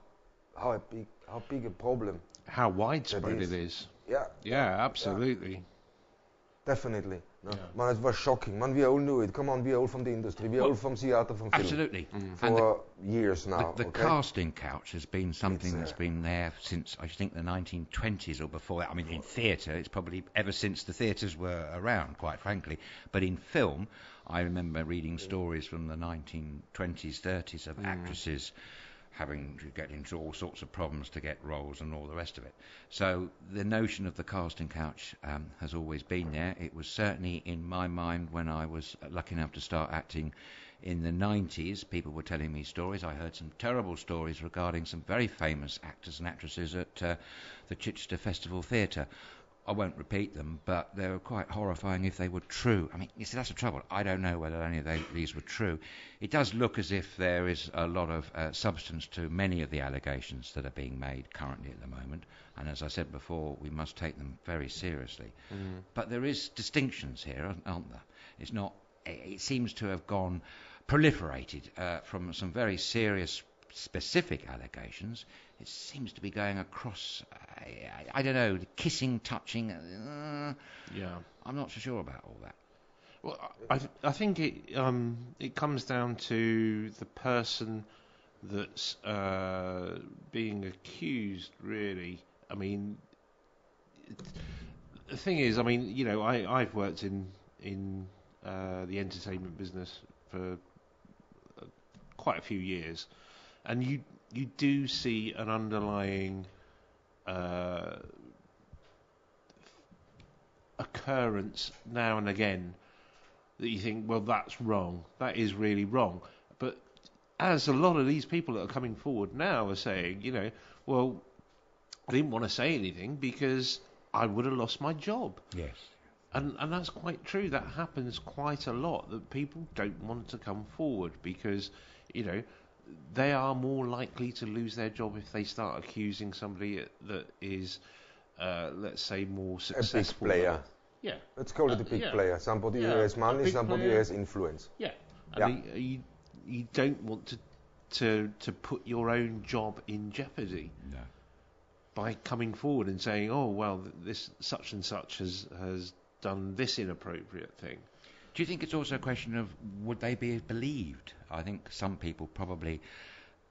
big a problem. How widespread That is. it is. Yeah, Yeah, absolutely. definitely. No? Yeah. Man, it was shocking. Man, we all knew it. Come on, we all from the industry. We all from theater, from film. Absolutely. For years now. The okay? casting couch has been something It's, that's been there since, I think, the 1920s or before that. I mean, in theatre, it's probably ever since the theatres were around, quite frankly. But in film, I remember reading stories from the 1920s, 30s of actresses having to get into all sorts of problems to get roles and all the rest of it. So the notion of the casting couch has always been there. It was certainly in my mind when I was lucky enough to start acting in the 90s. People were telling me stories. I heard some terrible stories regarding some very famous actors and actresses at the Chichester Festival Theatre. I won't repeat them, but they were quite horrifying if they were true. I mean, you see, that's the trouble. I don't know whether any of these were true. It does look as if there is a lot of substance to many of the allegations that are being made currently at the moment. And as I said before, we must take them very seriously. But there is distinctions here, aren't there? It's not. It seems to have gone proliferated from some very serious specific allegations. It seems to be going across, I don't know, kissing, touching. Yeah. I'm not so sure about all that. Well, I think it comes down to the person that's being accused, really. I mean, the thing is, I mean, you know, I've worked in the entertainment business for quite a few years, and you do see an underlying occurrence now and again that you think, well, that's wrong. That is really wrong. But as a lot of these people that are coming forward now are saying, you know, well, I didn't want to say anything because I would have lost my job. Yes. And that's quite true. That happens quite a lot, that people don't want to come forward because, you know, they are more likely to lose their job if they start accusing somebody that is, let's say, more successful. A big player. Yeah. Let's call it a big player. Somebody who has money, somebody who has influence. Yeah. And you don't want to put your own job in jeopardy. No. By coming forward and saying, oh, well, this such and such has done this inappropriate thing. Do you think it's also a question of would they be believed? I think some people probably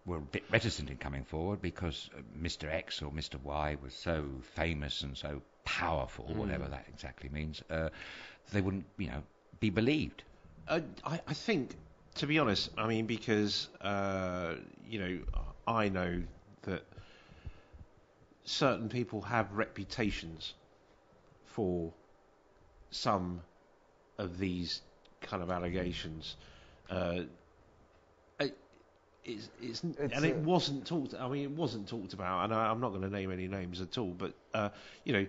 were a bit reticent in coming forward because Mr. X or Mr. Y was so famous and so powerful, whatever that exactly means, they wouldn't, you know, be believed. I think, to be honest, I mean, because, you know, I know that certain people have reputations for some of these kind of allegations. It wasn't talked. I mean, it wasn't talked about, and I'm not going to name any names at all. But you know,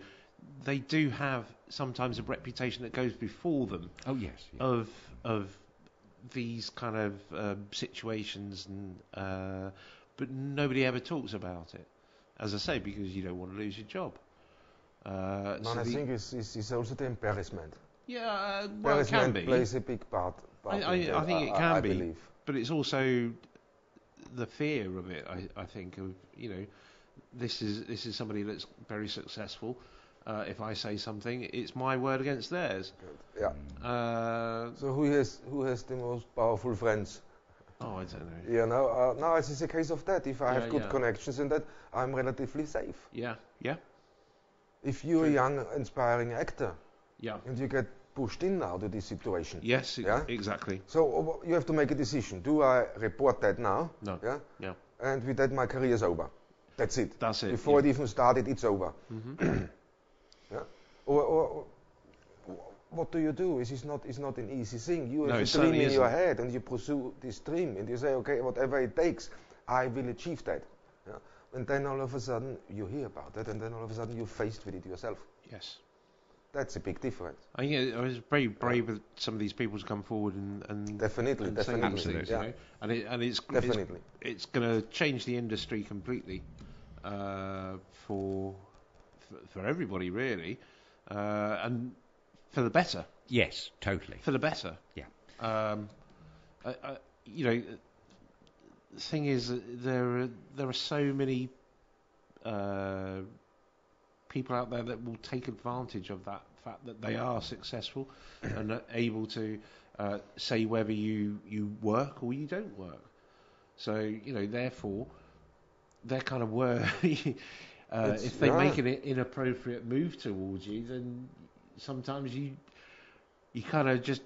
they do have sometimes a reputation that goes before them. Oh yes. Of these kind of situations, and but nobody ever talks about it. As I say, because you don't want to lose your job. I think it's also the embarrassment. Yeah, well, it can be. Plays a big part. I think it can I be. believe. But it's also the fear of it. I think of, you know, this is somebody that's very successful. If I say something, it's my word against theirs. Good. Yeah. So who has the most powerful friends? Oh, I don't know. You know, no, it's a case of that. If I have good connections in that, I'm relatively safe. Yeah. If you're a young, inspiring actor, and you get pushed in now to this situation. Yes, exactly. So you have to make a decision. Do I report that now? No. Yeah. And with that, my career is over. That's it. That's it. Before it even started, it's over. Mm-hmm. Yeah. Or what do you do? It's not an easy thing. You have a dream in your head, and you pursue this dream, and you say, okay, whatever it takes, I will achieve that. Yeah? And then all of a sudden you hear about it, and then all of a sudden you're faced with it yourself. Yes. That's a big difference. I think I was very brave with some of these people to come forward and definitely, things, you know? And it's definitely it's going to change the industry completely for everybody really, and for the better. Yes, totally. For the better. Yeah. You know, the thing is, there are so many people out there that will take advantage of that fact that they are successful and are able to say whether you work or you don't work. So, you know, therefore, they're kind of worried. If they make an inappropriate move towards you, then sometimes you kind of just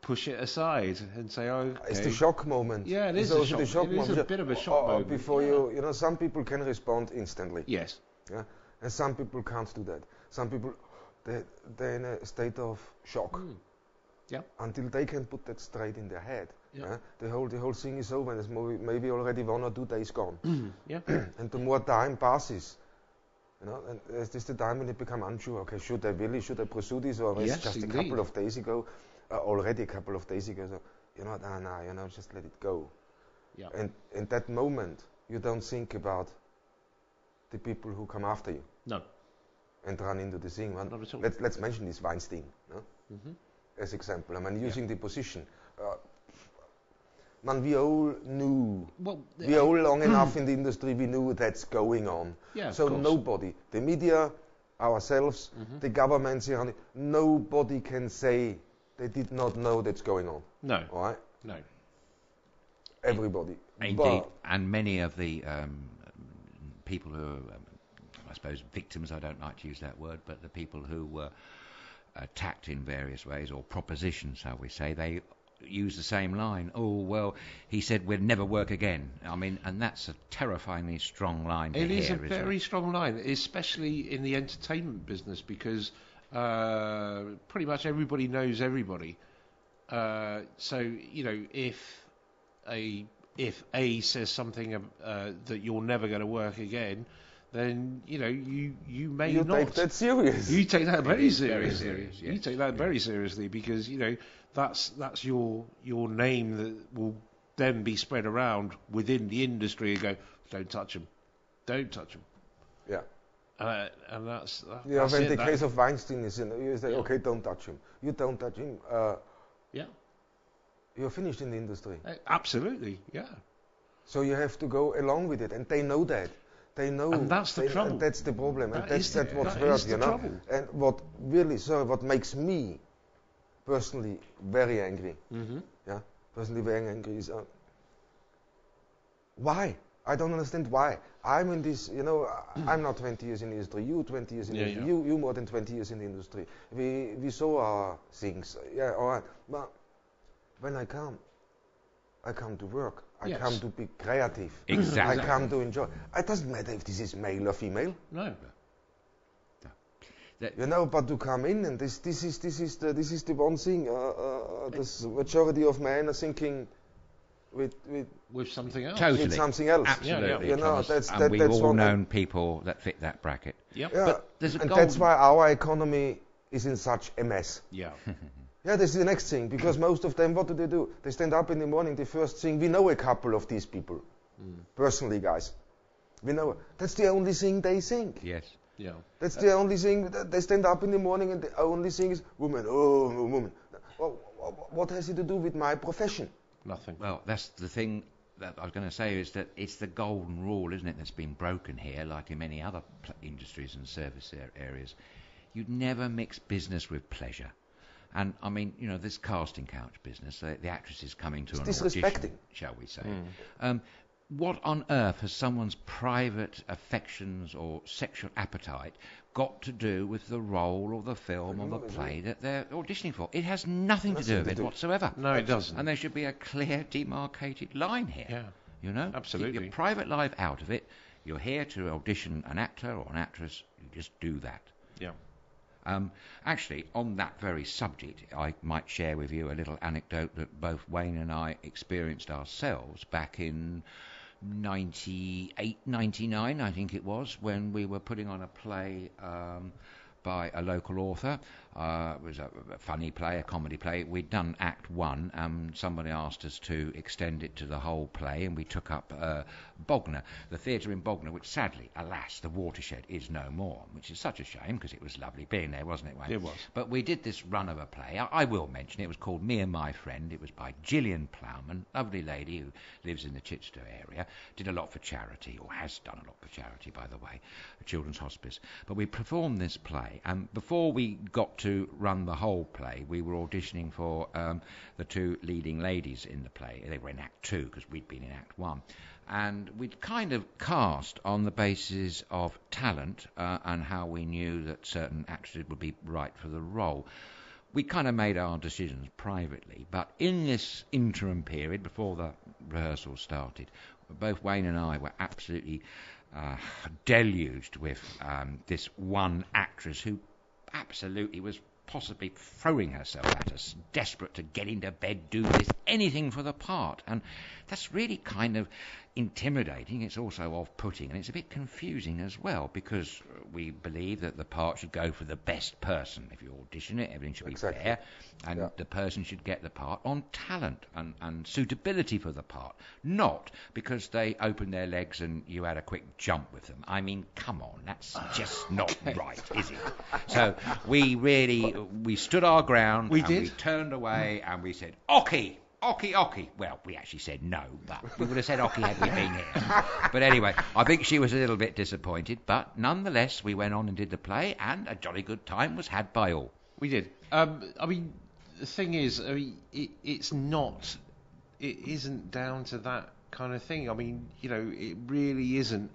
push it aside and say, "Oh, okay." It's the shock moment. Yeah, it is a shock. It is a bit of a shock moment. Before you know, some people can respond instantly. Yes. Yeah, and some people can't do that. Some people, they're in a state of shock. Yeah. Until they can put that straight in their head. Yeah. The whole thing is over. There's maybe already 1 or 2 days gone. Yeah. And the more time passes, you know, and this is the time when they become unsure. Okay, should I pursue this, or yes, it's just indeed. a couple of days ago, already a couple of days ago. So you know, just let it go. Yeah. And in that moment, you don't think about the people who come after you. No. And run into the thing. Not at all. Let's mention this Weinstein, no? As example. I mean, using the position. We all knew. Well, we all long enough in the industry. We knew that's going on. Yeah. So nobody, the media, ourselves, the governments around it, nobody can say they did not know that's going on. No. All right. No. Everybody. Indeed, and many of the people who are, I suppose, victims, I don't like to use that word, but the people who were attacked in various ways, or propositions, shall we say, they use the same line. Oh, well, he said we'd never work again. I mean, and that's a terrifyingly strong line to hear. It is a very strong line, especially in the entertainment business, because pretty much everybody knows everybody. So if A says something that you're never going to work again, then you may You not take that serious. You take that very seriously. serious, yes. You take that very seriously because that's your name that will then be spread around within the industry and go, don't touch them, don't touch them. Yeah. And that's Yeah, when it, the case of Weinstein is, you say, Yeah. okay, don't touch him. You don't touch him. yeah, You're finished in the industry. absolutely, yeah. So you have to go along with it, and they know that. They know. And that's the trouble. And that's the problem, and that's that what's is hurt, the you know. trouble. And what makes me personally very angry, is why? I don't understand why. I'm in this, I'm not 20 years in the industry, you 20 years in the industry, you more than 20 years in the industry. We saw our things, yeah, all right. But when I come to work. I come to be creative. Exactly. I come to enjoy. It doesn't matter if this is male or female. No. But to come in and this is the one thing. The majority of men are thinking with something else. Totally. with something else. Absolutely. That's we've that's all one. known people that fit that bracket. Yep. Yeah, But there's a and golden... that's why our economy is in such a mess. Yeah. Yeah, this is the next thing, because most of them, what do? They stand up in the morning, the first thing, we know a couple of these people, personally, guys. We know, that's the only thing they think. Yes. Yeah. That's the only thing, they stand up in the morning and the only thing is, woman, oh, woman. Well, what has it to do with my profession? Nothing. Well, that's the thing that I was going to say, is that it's the golden rule, isn't it, that's been broken here, like in many other industries and service areas. You'd never mix business with pleasure. And I mean, this casting couch business, the actress is coming to It's an audition, disrespecting, shall we say. What on earth has someone's private affections or sexual appetite got to do with the role or the film or the play that they're auditioning for? It has nothing to do with it whatsoever. No, it doesn't. And there should be a clear, demarcated line here. Yeah. Absolutely. Keep your private life out of it. You're here to audition an actor or an actress. You just do that. Yeah. Actually, on that very subject, I might share with you a little anecdote that both Wayne and I experienced ourselves back in 98, 99, I think it was, when we were putting on a play by a local author. It was a funny play, a comedy play. We'd done Act 1, and somebody asked us to extend it to the whole play, and we took up Bognor, the theatre in Bognor, which sadly, alas, the watershed is no more, which is such a shame, because it was lovely being there, wasn't it, Wayne? It was. But we did this run of a play. I will mention it. It was called Me and My Friend. It was by Gillian Plowman, lovely lady who lives in the Chichester area, did a lot for charity, or has done a lot for charity, by the way, a children's hospice. But we performed this play, and before we got to run the whole play, we were auditioning for the two leading ladies in the play. They were in Act 2, because we'd been in Act 1. And we'd kind of cast on the basis of talent and how we knew that certain actresses would be right for the role. We kind of made our decisions privately, but in this interim period, before the rehearsal started, both Wayne and I were absolutely deluged with this one actress who absolutely was possibly throwing herself at us, desperate to get into bed, do this, anything for the part. And that's really kind of intimidating. It's also off-putting, and it's a bit confusing as well, because we believe that the part should go for the best person. If you audition it, everything should be fair, and the person should get the part on talent and suitability for the part, not because they opened their legs and you had a quick jump with them. I mean, come on, that's just not right, is it? So we stood our ground, we turned away, and we said, Oki! Well, we actually said no, but we would have said Oki had we been here. But anyway, I think she was a little bit disappointed, but nonetheless, we went on and did the play, and a jolly good time was had by all. We did. I mean, the thing is, it isn't down to that kind of thing. I mean, it really isn't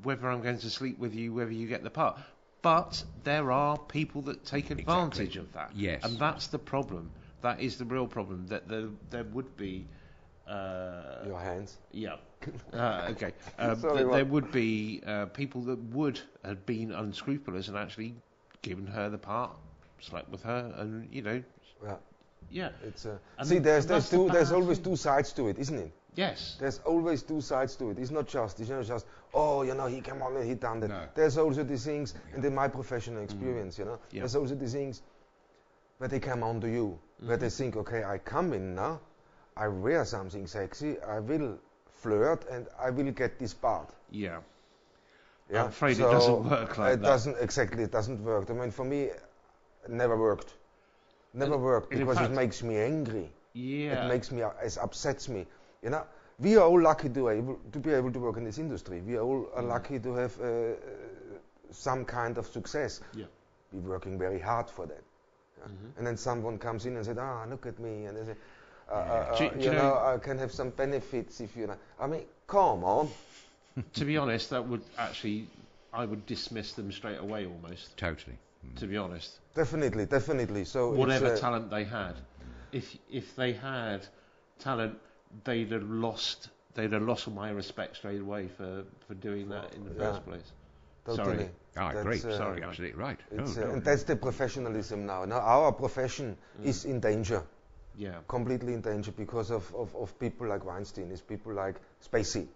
whether I'm going to sleep with you, whether you get the part. But there are people that take advantage of that. Yes. And that's the problem. That is the real problem, that there would be... Your hands? Yeah. Okay. Sorry, there would be people that would have been unscrupulous and actually given her the part, slept with her, and, Yeah. Yeah. It's And see, there's that's the bad always thing. two sides to it, isn't it? Yes. There's always two sides to it. It's not just oh, he came on and he done that. No. There's also these things, and in my professional experience, Yeah. there's also these things where they come on to you, where they think, okay, I come in now, I wear something sexy, I will flirt, and I will get this part. Yeah. Yeah. I'm afraid So it doesn't work like it that. doesn't exactly. It doesn't work. I mean, for me, it never worked. Never worked and in because fact- it makes me angry. Yeah. It makes me, it upsets me. We are all lucky to be able to work in this industry. We are all lucky to have some kind of success. Yeah. We're working very hard for that. Yeah? And then someone comes in and says, look at me, and they say, Do you know- I can have some benefits if you know. I mean, come on. To be honest, that would actually, I would dismiss them straight away almost. Totally. To be honest, Definitely. So whatever it's, talent they had, if they had talent, they'd have lost all my respect straight away for doing that in the first place. totally. I agree. That's, Sorry, You're absolutely right. It's, No, and that's the professionalism now. Now our profession is in danger, Yeah. completely in danger because of people like Weinstein, is people like Spacey,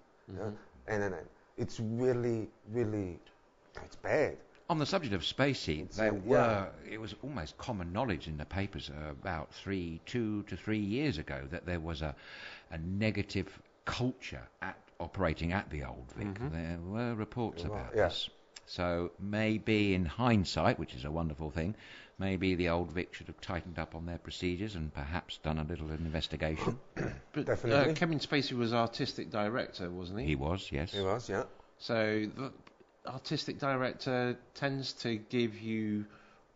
and it's really, it's bad. On the subject of Spacey, It's, it was almost common knowledge in the papers about 2 to 3 years ago that there was a negative culture operating at the Old Vic. There were reports about this. So maybe in hindsight, which is a wonderful thing, maybe the Old Vic should have tightened up on their procedures and perhaps done a little investigation. But Definitely. Kevin Spacey was artistic director, wasn't he? He was, yes. He was, yeah. So the artistic director tends to give you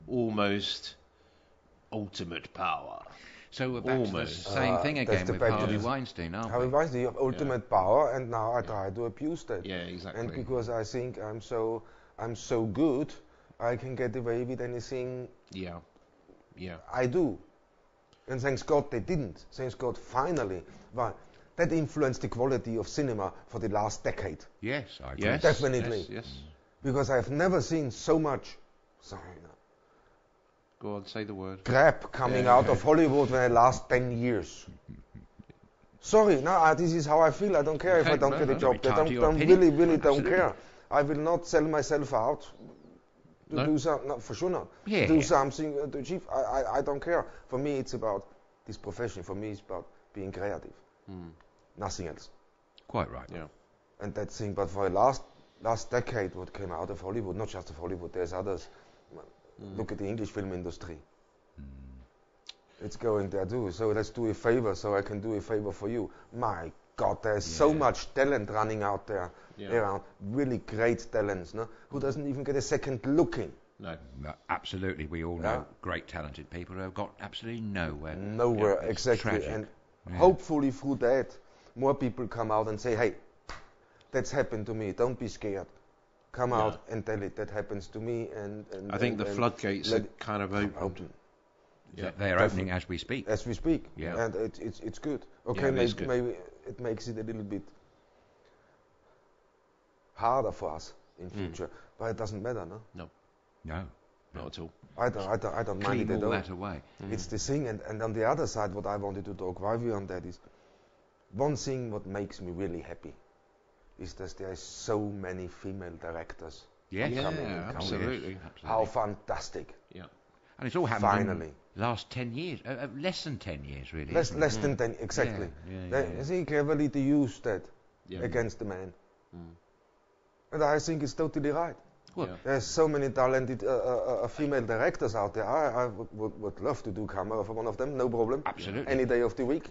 almost ultimate power. So we're back Almost. to the same thing again that's with the back to Harvey this- Weinstein, aren't Harvey we? Weinstein, you have ultimate power, and now I try to abuse that. Yeah, exactly. And because I think I'm so good, I can get away with anything Yeah. I do. And thanks God they didn't. Thanks God finally. Well, that influenced the quality of cinema for the last decade. Yes, I agree. Yes. Definitely. Yes. Because I've never seen so much Go on, say the word. crap coming out of Hollywood in the last 10 years. Sorry, no, this is how I feel. I don't care if I Okay, don't well, get a that's job. very I tied to don't, your don't opinion. really don't Absolutely. care. I will not sell myself out to No? do something. No, for sure not. Yeah. Do something to achieve. I don't care. For me, it's about this profession. For me, it's about being creative. Nothing else. Quite right. Yeah. And that thing. But for the last decade, what came out of Hollywood, not just of Hollywood, there's others. Look at the English film industry. It's going there too. So let's do a favor, so I can do a favor for you. My God, there's so much talent running out there around. Really great talents, no? Who doesn't even get a second looking. No. No, absolutely. We all know great, talented people who have got absolutely nowhere. Nowhere, It's exactly. tragic. And Yeah. hopefully through that, more people come out and say, hey, that's happened to me. Don't be scared. Come out and tell it. That happens to me. And I think the and floodgates let are it kind of come opened. open. Yeah. They're opening as we speak. As we speak. Yeah. And it's good. Yeah, Okay, it is good. maybe it makes it a little bit harder for us in future, but it doesn't matter, no? No. Not at all. I don't mind Clean it at all all. that away. It's the thing, and on the other side, what I wanted to talk while we're on that is one thing what makes me really happy is that there are so many female directors. Yes. Yeah, coming in, absolutely. How fantastic! Yeah. And it's all happened Finally. in the last 10 years. Less than 10 years, really. Less isn't it? than 10, exactly. Yeah. You see, cleverly they use that Yeah. against the man, and I think it's totally right. Well, Yeah. There's so many talented female directors out there. I would love to do camera for one of them, no problem. Absolutely. Any day of the week.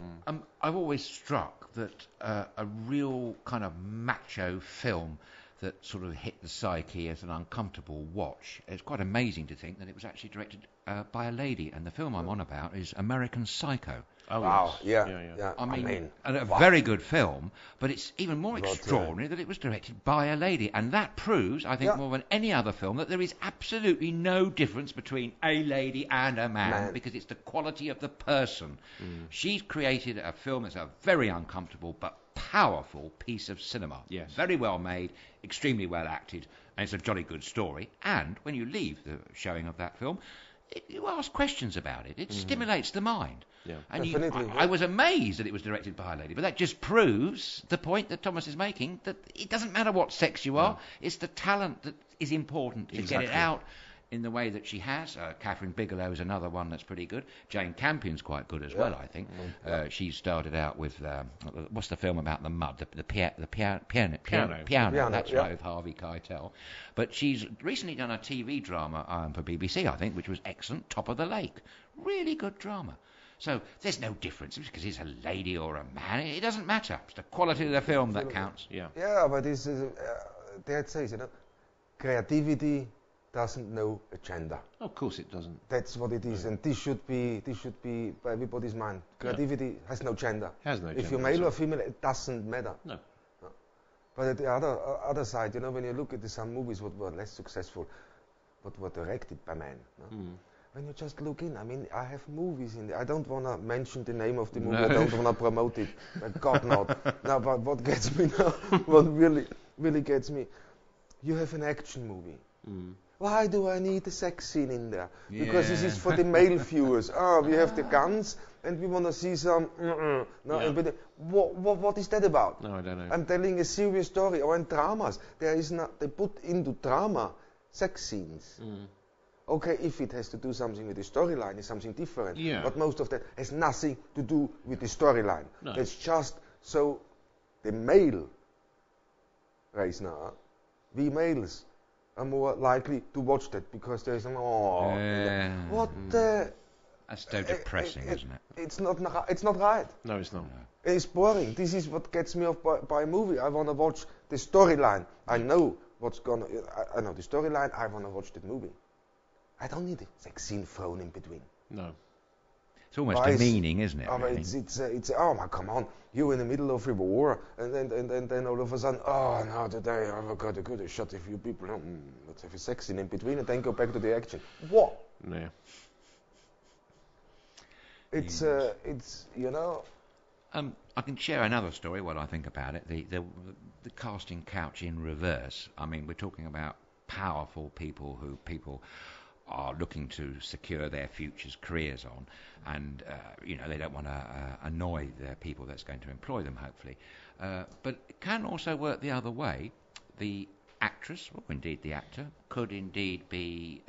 I've always struck that a real kind of macho film that sort of hit the psyche as an uncomfortable watch. It's quite amazing to think that it was actually directed by a lady, and the film I'm on about is American Psycho. Oh, Wow, yes. yeah. I mean, a wow. very good film, but it's even more But, extraordinary that it was directed by a lady. And that proves, I think, Yeah. more than any other film, that there is absolutely no difference between a lady and a man, because it's the quality of the person. She's created a film that's a very uncomfortable but powerful piece of cinema. Yes. Very well made, extremely well acted, and it's a jolly good story. And when you leave the showing of that film, you ask questions about it. It stimulates the mind. Yeah. And Definitely, I was amazed that it was directed by a lady, but that just proves the point that Thomas is making, that it doesn't matter what sex you are, it's the talent that is important to get it out in the way that she has. Catherine Bigelow is another one that's pretty good. Jane Campion's quite good as well, I think. She started out with, what's the film about the mud? The piano. That's right, with Harvey Keitel. But she's recently done a TV drama for BBC, I think, which was excellent, Top of the Lake. Really good drama. So there's no difference because it's a lady or a man. It doesn't matter. It's the quality of the film that counts. Yeah. Yeah, but this is, Dad says, creativity doesn't know a gender. Of course it doesn't. That's what it is, and this should be by everybody's mind. Creativity has no gender. Has no gender. If you're male or female, it doesn't matter. No. But at the other side, when you look at some movies what were less successful, but were directed by men. When you just look in, I have movies in there. I don't want to mention the name of the movie. I don't want to promote it. God not. No, but what gets me now, what really gets me, you have an action movie. Why do I need a sex scene in there? Because this is for the male viewers. We have the guns and we want to see some. What is that about? No, I don't know. I'm telling a serious story. Or in dramas, they put into drama sex scenes. Okay, if it has to do something with the storyline, it's something different. Yeah. But most of that has nothing to do with the storyline. No. It's just so the male race now, we males are more likely to watch that because there's That's so depressing, isn't it? It's not right. No, it's not. It's boring. This is what gets me off by a movie. I want to watch the storyline. I know I know the storyline. I want to watch the movie. I don't need a sex scene thrown in between. No. It's almost demeaning, isn't it? Really? It's come on, you're in the middle of a war, and then all of a sudden, today I've got to shot a few people. Let's have a sex scene in between, and then go back to the action. What? Yeah. It's I can share another story while I think about it. The casting couch in reverse. We're talking about powerful people who people are looking to secure their futures, careers on, and they don't want to annoy the people that's going to employ them, hopefully. But it can also work the other way. The actress, or indeed the actor, could indeed be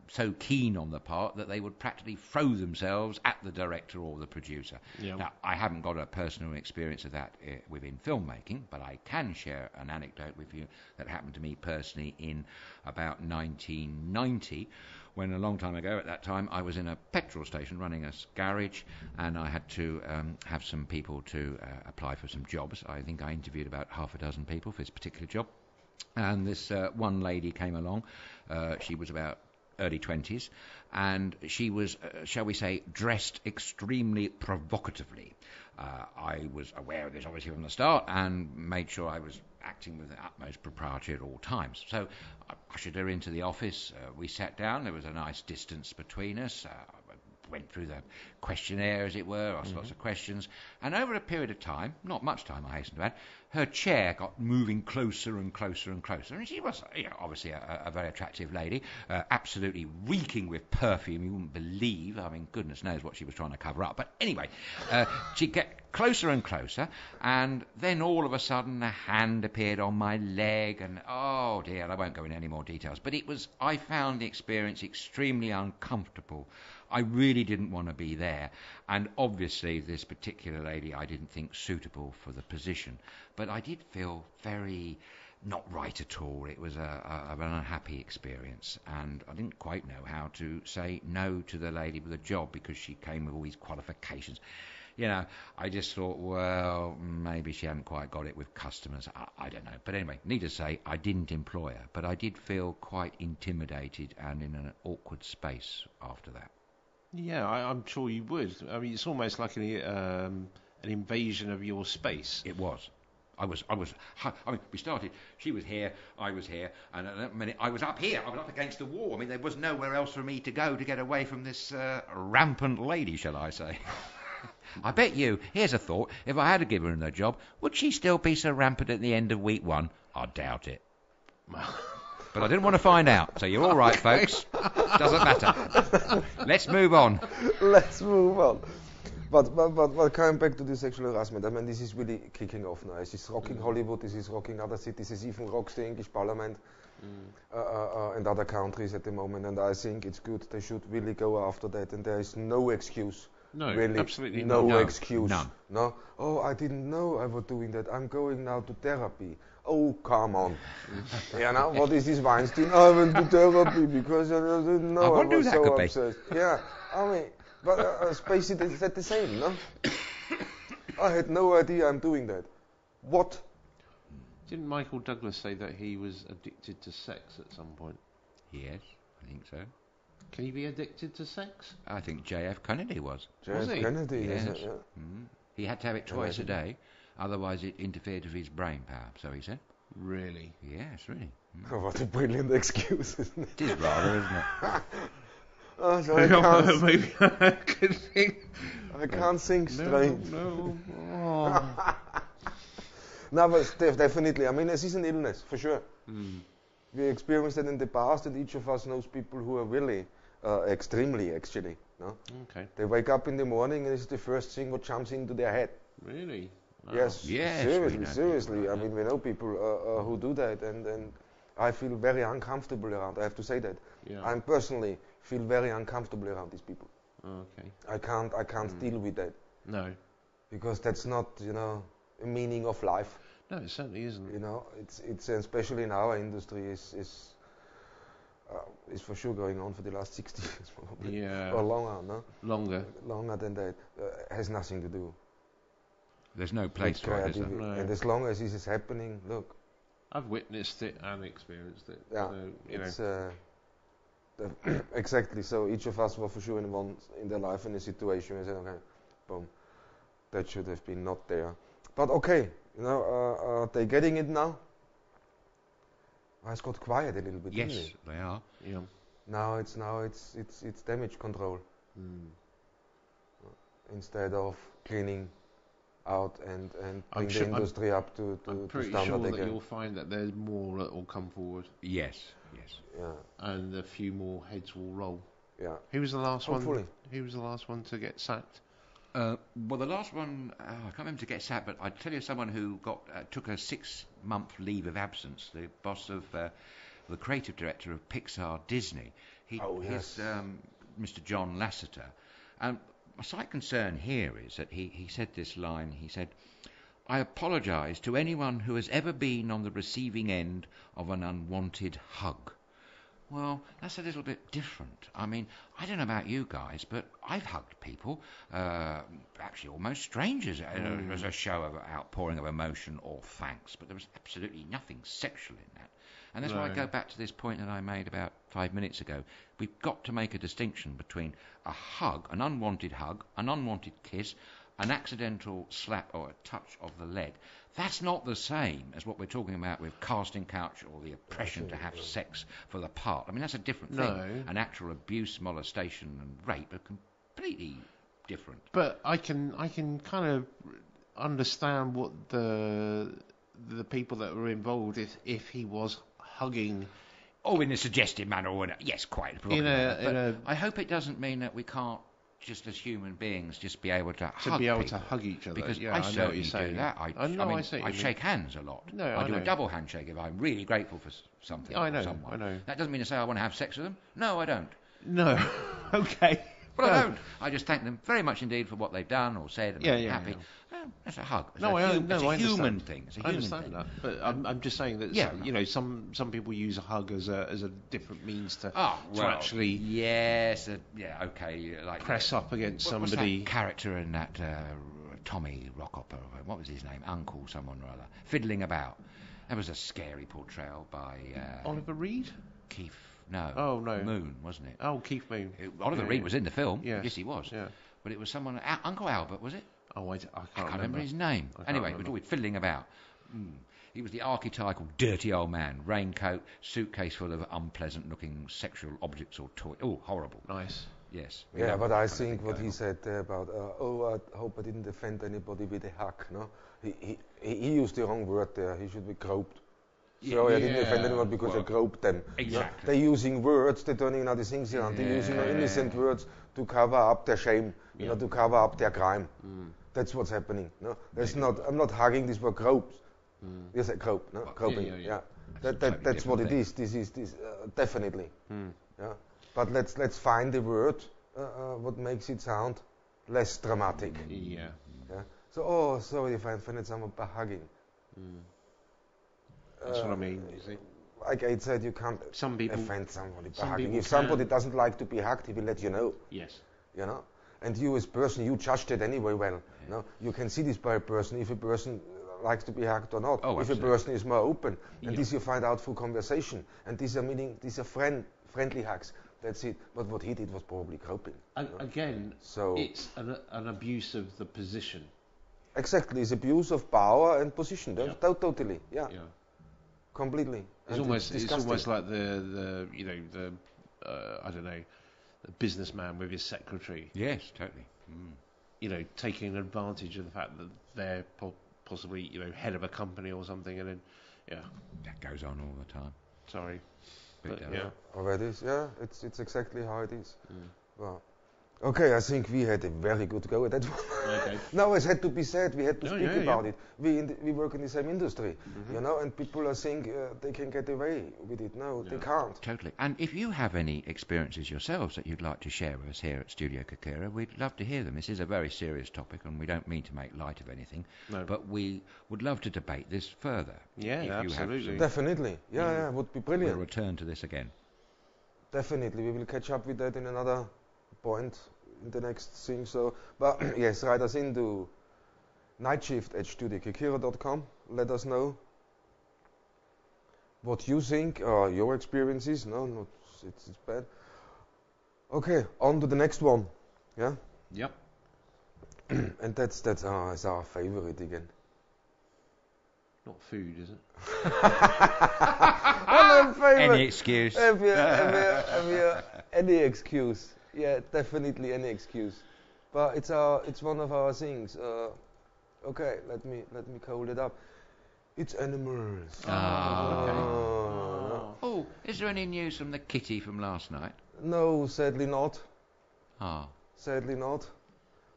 so keen on the part that they would practically throw themselves at the director or the producer. Yeah. Now, I haven't got a personal experience of that within filmmaking, but I can share an anecdote with you that happened to me personally in about 1990, when a long time ago, at that time, I was in a petrol station running a garage, and I had to have some people to apply for some jobs. I think I interviewed about half a dozen people for this particular job. And this one lady came along. She was about early 20s, and she was, shall we say, dressed extremely provocatively. I was aware of this, obviously, from the start, and made sure I was acting with the utmost propriety at all times. So I ushered her into the office. We sat down. There was a nice distance between us. Went through the questionnaire, as it were, asked lots of questions, and over a period of time, not much time I hasten to add, her chair got moving closer and closer and closer, and she was obviously a very attractive lady, absolutely reeking with perfume, you wouldn't believe. Goodness knows what she was trying to cover up, but anyway, she'd get closer and closer, and then all of a sudden a hand appeared on my leg, and oh dear, I won't go into any more details, but I found the experience extremely uncomfortable. I really didn't want to be there, and obviously this particular lady I didn't think suitable for the position, but I did feel very not right at all. It was an unhappy experience, and I didn't quite know how to say no to the lady with the job because she came with all these qualifications. I just thought, well, maybe she hadn't quite got it with customers. I don't know. But anyway, needless to say, I didn't employ her, but I did feel quite intimidated and in an awkward space after that. Yeah, I'm sure you would. It's almost like an invasion of your space. It was. We started, she was here, I was here, and at that minute I was up here, I was up against the wall. There was nowhere else for me to go to get away from this rampant lady, shall I say. I bet you, here's a thought, if I had given her the job, would she still be so rampant at the end of week one? I doubt it. But I didn't want to find out, so you're all right, folks. Doesn't matter. Let's move on. Let's move on. But coming back to the sexual harassment, I mean, this is really kicking off now. This is rocking Hollywood, this is rocking other cities, this even rocks the English Parliament and other countries at the moment. And I think it's good. They should really go after that. And there is no excuse. No, really, absolutely no excuse. None. No. Oh, I didn't know I was doing that. I'm going now to therapy. Oh, come on. What is this Weinstein? I went to therapy because I didn't know I was so obsessed. Yeah, I mean, but Spacey said the same, no? I had no idea I'm doing that. What? Didn't Michael Douglas say that he was addicted to sex at some point? Yes, I think so. Can you be addicted to sex? I think J.F. Kennedy was. J.F. Kennedy, yes. is it? Yeah. He had to have it twice a day, otherwise it interfered with his brain power, so he said. Really? Yes, really. Oh, what a brilliant excuse, isn't it? It is rather, isn't it? Oh, so I can't, maybe I could think. I can't think straight. No. Oh. No, but definitely. I mean, this is an illness, for sure. We experienced it in the past, and each of us knows people who are really extremely, actually. No? Okay. They wake up in the morning, and it's the first thing what jumps into their head. Really? Wow. Yes, Yes, seriously. I mean, we know people who do that, and I feel very uncomfortable around. I have to say that. Yeah. I personally feel very uncomfortable around these people. Okay. I can't deal with that. No. Because that's not, a meaning of life. No, it certainly isn't. It's especially in our industry is for sure going on for the last 60 years probably. Yeah. Or longer, no? Longer than that. Has nothing to do. There's no place for it, is there? creativity. No. And as long as this is happening, look. I've witnessed it and experienced it. Yeah, So, it's exactly. So each of us were for sure in their life in a situation where they said, okay, boom, that should have been not there. But okay, they're getting it now. It's got quiet a little bit. Yes, didn't it? they are. Yeah. Now it's damage control instead of cleaning out and bring the industry up to I'm pretty standard sure that again. you'll find that there's more that will come forward, Yes. Yeah, and a few more heads will roll. yeah. Who was the last Hopefully. one? Who was the last one to get sacked? Well, the last one, I can't remember to get sacked, but I'd tell you someone who took a 6-month leave of absence, the boss of the creative director of Pixar Disney. Yes. Mr. John Lasseter. My slight concern here is that he said this line, he said, "I apologise to anyone who has ever been on the receiving end of an unwanted hug." Well, that's a little bit different. I mean, I don't know about you guys, but I've hugged people, actually almost strangers, as a show of outpouring of emotion or thanks, but there was absolutely nothing sexual in that. And that's why I go back to this point that I made about 5 minutes ago. We've got to make a distinction between a hug, an unwanted kiss, an accidental slap or a touch of the leg. That's not the same as what we're talking about with casting couch or the oppression to have sex for the part. I mean, that's a different thing. No. An actual abuse, molestation and rape are completely different. But I can kind of understand what the people that were involved if he was hugging. Oh, in a suggestive manner, or yes, quite. I hope it doesn't mean that we can't, just as human beings, just be able to hug people. To hug each other. Because yeah, I know what certainly you're saying. do that. I shake hands a lot. No, I do know. a double handshake if I'm really grateful for something I know, or someone. I know. That doesn't mean to say I want to have sex with them. No, I don't. No. Okay. But I don't. I just thank them very much indeed for what they've done or said and I'm happy. Yeah. Well, that's a hug. It's I a human thing. I understand that, but I'm just saying that some people use a hug as a different means to actually like press up against what somebody. Was that character in that Tommy Rockhopper? What was his name? Uncle someone or other. Fiddling about. That was a scary portrayal by Oliver Reed. Keith. No. Oh no. Moon, wasn't it? Oh, Keith Moon. Oliver Reed was in the film. Yes, he was. Yeah. But it was someone. Uncle Albert, was it? Oh, I can't remember his name. Anyway, we're always fiddling about. He was the archetypal dirty old man. Raincoat, suitcase full of unpleasant-looking sexual objects or toys. Oh, horrible. Nice. Yes. Yeah, but I think what he said about, I hope I didn't offend anybody with a hug, no? He used the wrong word there. He should be groped. Sorry, I didn't offend anyone because I groped them. Exactly. They're using words, they're turning other things around. They're using innocent words to cover up their shame, to cover up their crime. That's what's happening. No, that's not. I'm not hugging this word gropes. Yes, a grope. No, groping. Yeah. That's what it is. This is definitely. Yeah. But let's find the word what makes it sound less dramatic. Yeah. So, sorry if I offended someone by hugging. That's what I mean, you see. Like I said, you can't Some people offend somebody by some hugging. people If somebody can. doesn't like to be hugged, he will let you know. Yes. You know. And you as person, you judged it anyway well. No, you can see this by a person if a person likes to be hugged or not. Oh, if absolutely. a person is more open, and this you find out through conversation. And these are friendly hugs. That's it. But what he did was probably groping. Again, So it's an abuse of the position. exactly, it's abuse of power and position. Totally, yeah, completely. It's And almost disgusting. like the I don't know, the businessman with his secretary. Yes, totally. Taking advantage of the fact that they're possibly head of a company or something, and then That goes on all the time. sorry, But, Already, it's exactly how it is. Well, okay, I think we had a very good go at that one. Okay. No, it had to be said. We had to Oh, speak yeah, about it. We work in the same industry, and people are saying they can get away with it. No, they can't. Totally. And if you have any experiences yourselves that you'd like to share with us here at StudioKerkyra, we'd love to hear them. This is a very serious topic, and we don't mean to make light of anything, but we would love to debate this further. Yeah, if you have absolutely. some- Definitely, yeah, would be brilliant. We'll return to this again. Definitely, we will catch up with that in another point in the next thing. So, but yes, write us into nightshift@studiokerkyra.com. Let us know what you think or your experiences. No, not it's bad. Okay, on to the next one. Yeah, Yep. and that's our favorite again. Not food, is it? Any excuse. Have you any excuse? Yeah, definitely any excuse. But it's one of our things. Okay, let me call it up. It's animals. Oh, is there any news from the kitty from last night? No, sadly not. Sadly not.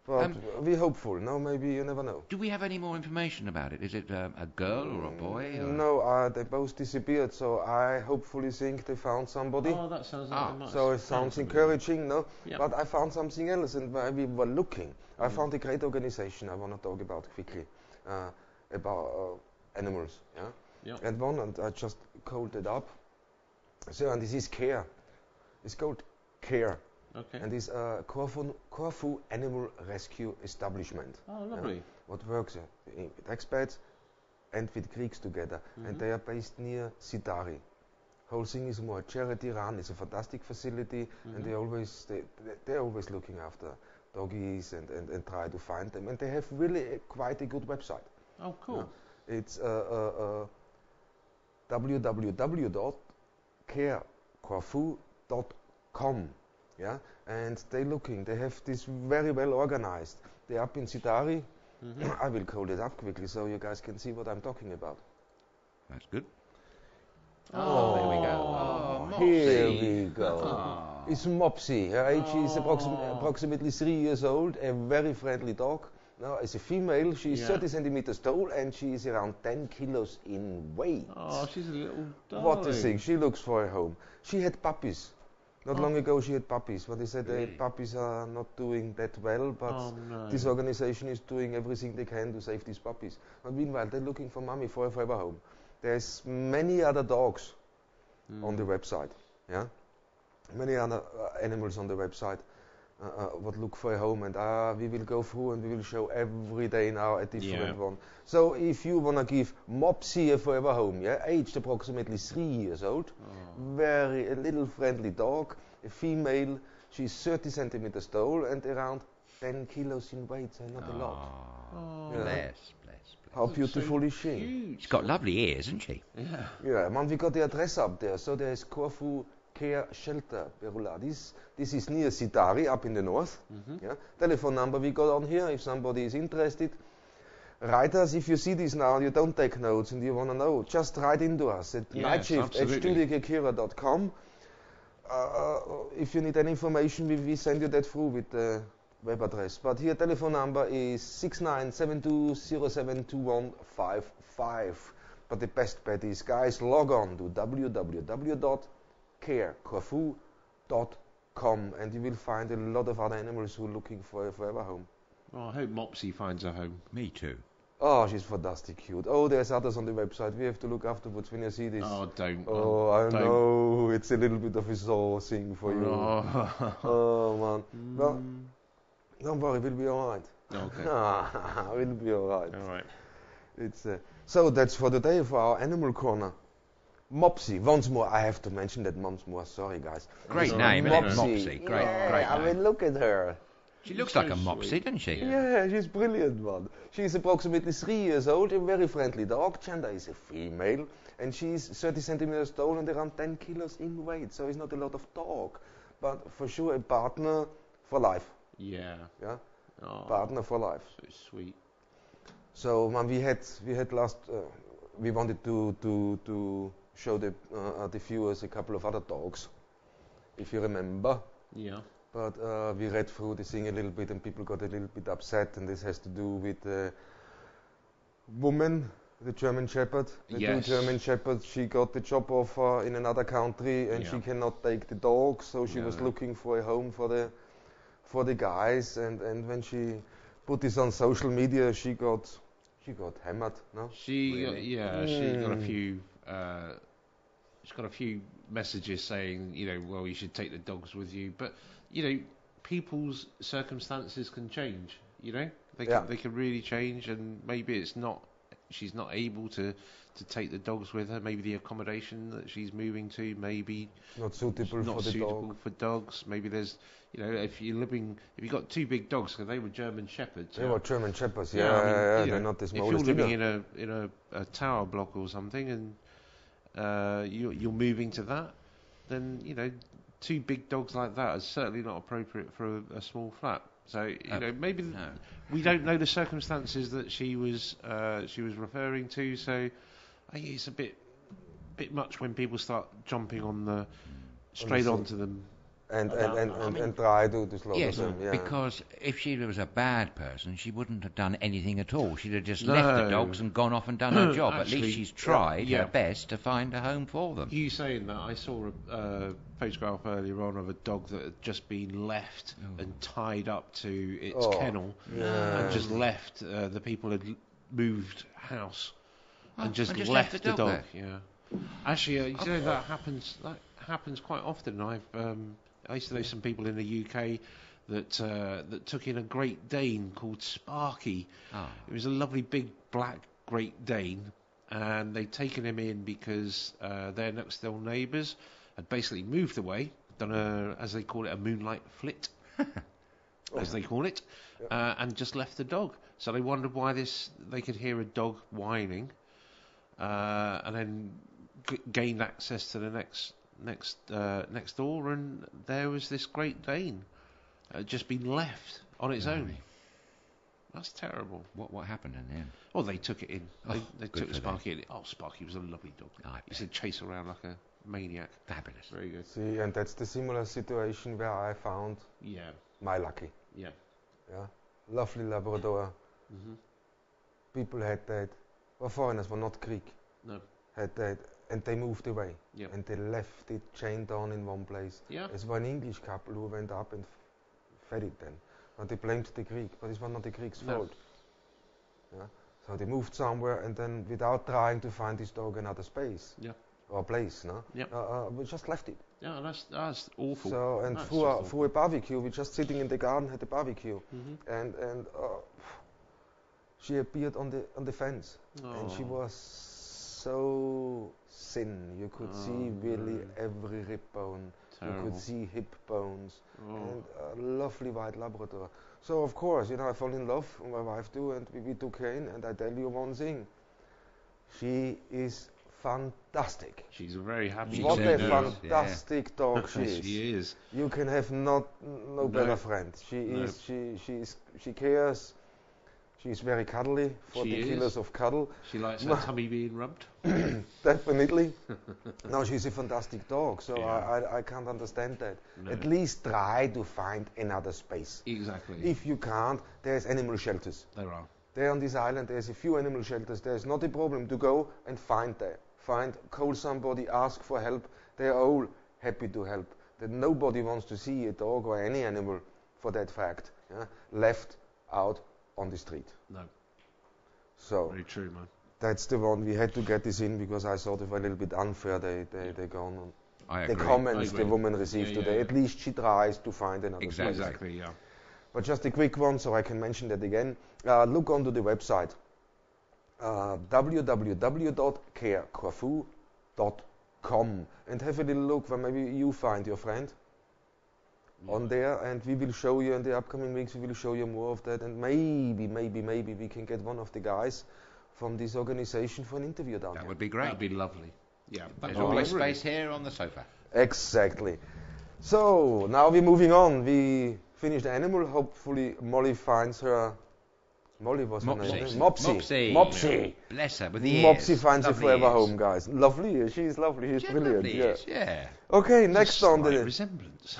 But we're hopeful. No, maybe you never know. Do we have any more information about it? Is it a girl or a boy? Or? No, they both disappeared. So I hopefully think they found somebody. Oh, that sounds like a nice. So it sounds encouraging, no? Yep. But I found something else, and while we were looking, I found a great organization I want to talk about quickly, about animals, Yep. And one, and I just called it up. So, and this is CARE. It's called CARE. Okay. And this Corfu Animal Rescue Establishment. Oh, lovely. What works with expats and with Greeks together. And they are based near Sitari. Whole thing is more a charity run. It's a fantastic facility, and they're always looking after doggies and try to find them. And they have really quite a good website. Oh, cool. It's www.carecorfu.com. Yeah, and they have this very well organized. They're up in Sitari. I will call it up quickly so you guys can see what I'm talking about. That's good. Oh, there we go. Oh, Here Mopsy. we go. It's Mopsy. Her age is approximately 3 years old. A very friendly dog. Now, as a female, she's 30 centimeters tall and she is around 10 kilos in weight. Oh, she's a little darling. What a thing. She looks for a home. She had puppies. Not long ago she had puppies, but they said the puppies are not doing that well, but this organization is doing everything they can to save these puppies. But meanwhile, they're looking for mommy for a forever home. There's many other dogs on the website, many other animals on the website what look for a home, and we will go through and we will show every day now a different one. So if you want to give Mopsy a forever home, aged approximately 3 years old, a little friendly dog, a female, she's 30 centimeters tall and around 10 kilos in weight, so not a lot. Bless. How beautiful is she? She's got lovely ears, hasn't she? Yeah, man, we got the address up there. So there's Corfu Care Shelter, Perula. This is near Sitari, up in the north. Telephone number we got on here if somebody is interested. write us if you see this now and you don't take notes and you want to know. Just write into us at Nightshift at StudioKerkyra.com. If you need any information, we send you that through with the web address. But here telephone number is 6972072155. But the best bet is, guys, log on to www.Corfu.com and you will find a lot of other animals who are looking for a forever home. Oh, I hope Mopsy finds a home. Me too. Oh, she's fantastic cute. Oh, there's others on the website. We have to look afterwards when you see this. Oh, don't. Oh, I know. It's a little bit of a sore thing for you. Oh, man. Well, don't worry, we'll be all right. Okay. We'll be all right. All right. It's so that's for today for our animal corner. Mopsy, once more. I have to mention that once more. Sorry, guys. Great So name, isn't it? Mopsy. Mopsy. Great, Yeah, great I name. mean, look at her. She looks so like a Mopsy, sweet. doesn't she? Yeah, she's brilliant, man. She's approximately 3 years old, a very friendly dog. Gender is a female, and she's 30 centimeters tall and around 10 kilos in weight. So it's not a lot of talk, but for sure a partner for life. Yeah. Yeah, Oh, partner for life. so sweet. So man, we had last. We wanted to show the viewers a couple of other dogs, if you remember. Yeah. But we read through the thing a little bit and people got a little bit upset, and this has to do with the woman, the German Shepherd. The Yes. two German Shepherds, she got the job offer in another country and she cannot take the dog, so she was looking for a home for the guys, and when she put this on social media, she got hammered, no? She got a few. She's got a few messages saying, well, you should take the dogs with you, but people's circumstances can change. They can really change, and maybe she's not able to take the dogs with her. Maybe the accommodation that she's moving to, maybe Not suitable not for the suitable dog. for dogs. Maybe there's, if you've got two big dogs, because they were German Shepherds. They were German Shepherds, they're not the If smallest. you're living in a tower block or something, and you're moving to that, then two big dogs like that is certainly not appropriate for a small flat. So maybe we don't know the circumstances that she was referring to. So I think it's a bit much when people start jumping on straight onto them. And try to slaughter Yes, them. Yeah. because if she was a bad person, she wouldn't have done anything at all. She'd have just left the dogs and gone off and done her job. Actually, at least she's tried yeah. her best to find a home for them. You saying that, I saw a photograph earlier on of a dog that had just been left and tied up to its kennel, and just left. The people had moved house and just left the dog. there. Yeah, actually, that happens. That happens quite often. I used to know some people in the UK that took in a Great Dane called Sparky. Oh. It was a lovely big black Great Dane, and they'd taken him in because their next door neighbours had basically moved away, done as they call it, a moonlight flit, as they call it, and just left the dog. So they wondered why they could hear a dog whining, and then gained access to the next door, and there was this Great Dane just been left on its own. That's terrible. What happened in the end? Well, they took it in. They took for Sparky in. Oh, Sparky was a lovely dog. I He bet. said chase around like a maniac. Fabulous. Very good. See, and that's the similar situation where I found Yeah. my Lucky. Yeah. Yeah, lovely Labrador. Mm-hmm. People had that. Well, foreigners were not Greek. No. Had that, and they moved away. Yeah. And they left it chained down in one place. Yeah. It was an English couple who went up and fed it then. But they blamed the Greek, but it was not the Greek's fault. Yeah. So they moved somewhere, and then without trying to find this dog another space. Yeah. Or place, no? Yeah. We just left it. Yeah, that's awful. So, and That's through a barbecue, we just sitting in the garden, had a barbecue, Mm-hmm. and she appeared on the fence, and she was so thin. You could see really every rib bone. Terrible. You could see hip bones, Oh. and a lovely white Labrador. So of course, I fell in love, and my wife too, and we took her in. And I tell you one thing, she is fantastic. She's a very happy. What a girl. fantastic dog she is. She is. You can have no better friend. She cares. She's very cuddly, 40 kilos of cuddle. She likes her tummy being rubbed. Definitely. No, she's a fantastic dog, so Yeah. I can't understand that. No. At least try to find another space. Exactly. If you can't, there's animal shelters. There are. There on this island, there's a few animal shelters. There's not a problem to go and call somebody, ask for help. They're all happy to help. That nobody wants to see a dog or any animal, for that fact, left out on the street. No. So Very true, man. that's the one we had to get this in because I thought it was a little bit unfair. They gone on I the agree. comments I the agree. woman received Yeah, today. yeah. At least she tries to find another Exactly. place. Exactly, yeah. But just a quick one, so I can mention that again. Look onto the website www.kerkyra.com and have a little look where maybe you find your friend on there, and we will show you in the upcoming weeks. We will show you more of that, and maybe we can get one of the guys from this organization for an interview down That here. would be great. That'd be lovely. Yeah. There's all always over it. space here on the sofa. Exactly. So now we're moving on. We finished the animal. Hopefully Molly finds her. Molly was her Mopsy. name. Mopsy. Mopsy. Bless her with the ears. Mopsy finds a Lovely forever ears. home, guys. Lovely. She's lovely. She's Yeah, brilliant. lovely Yeah. ears, yeah. Okay, next Just on slight the. resemblance.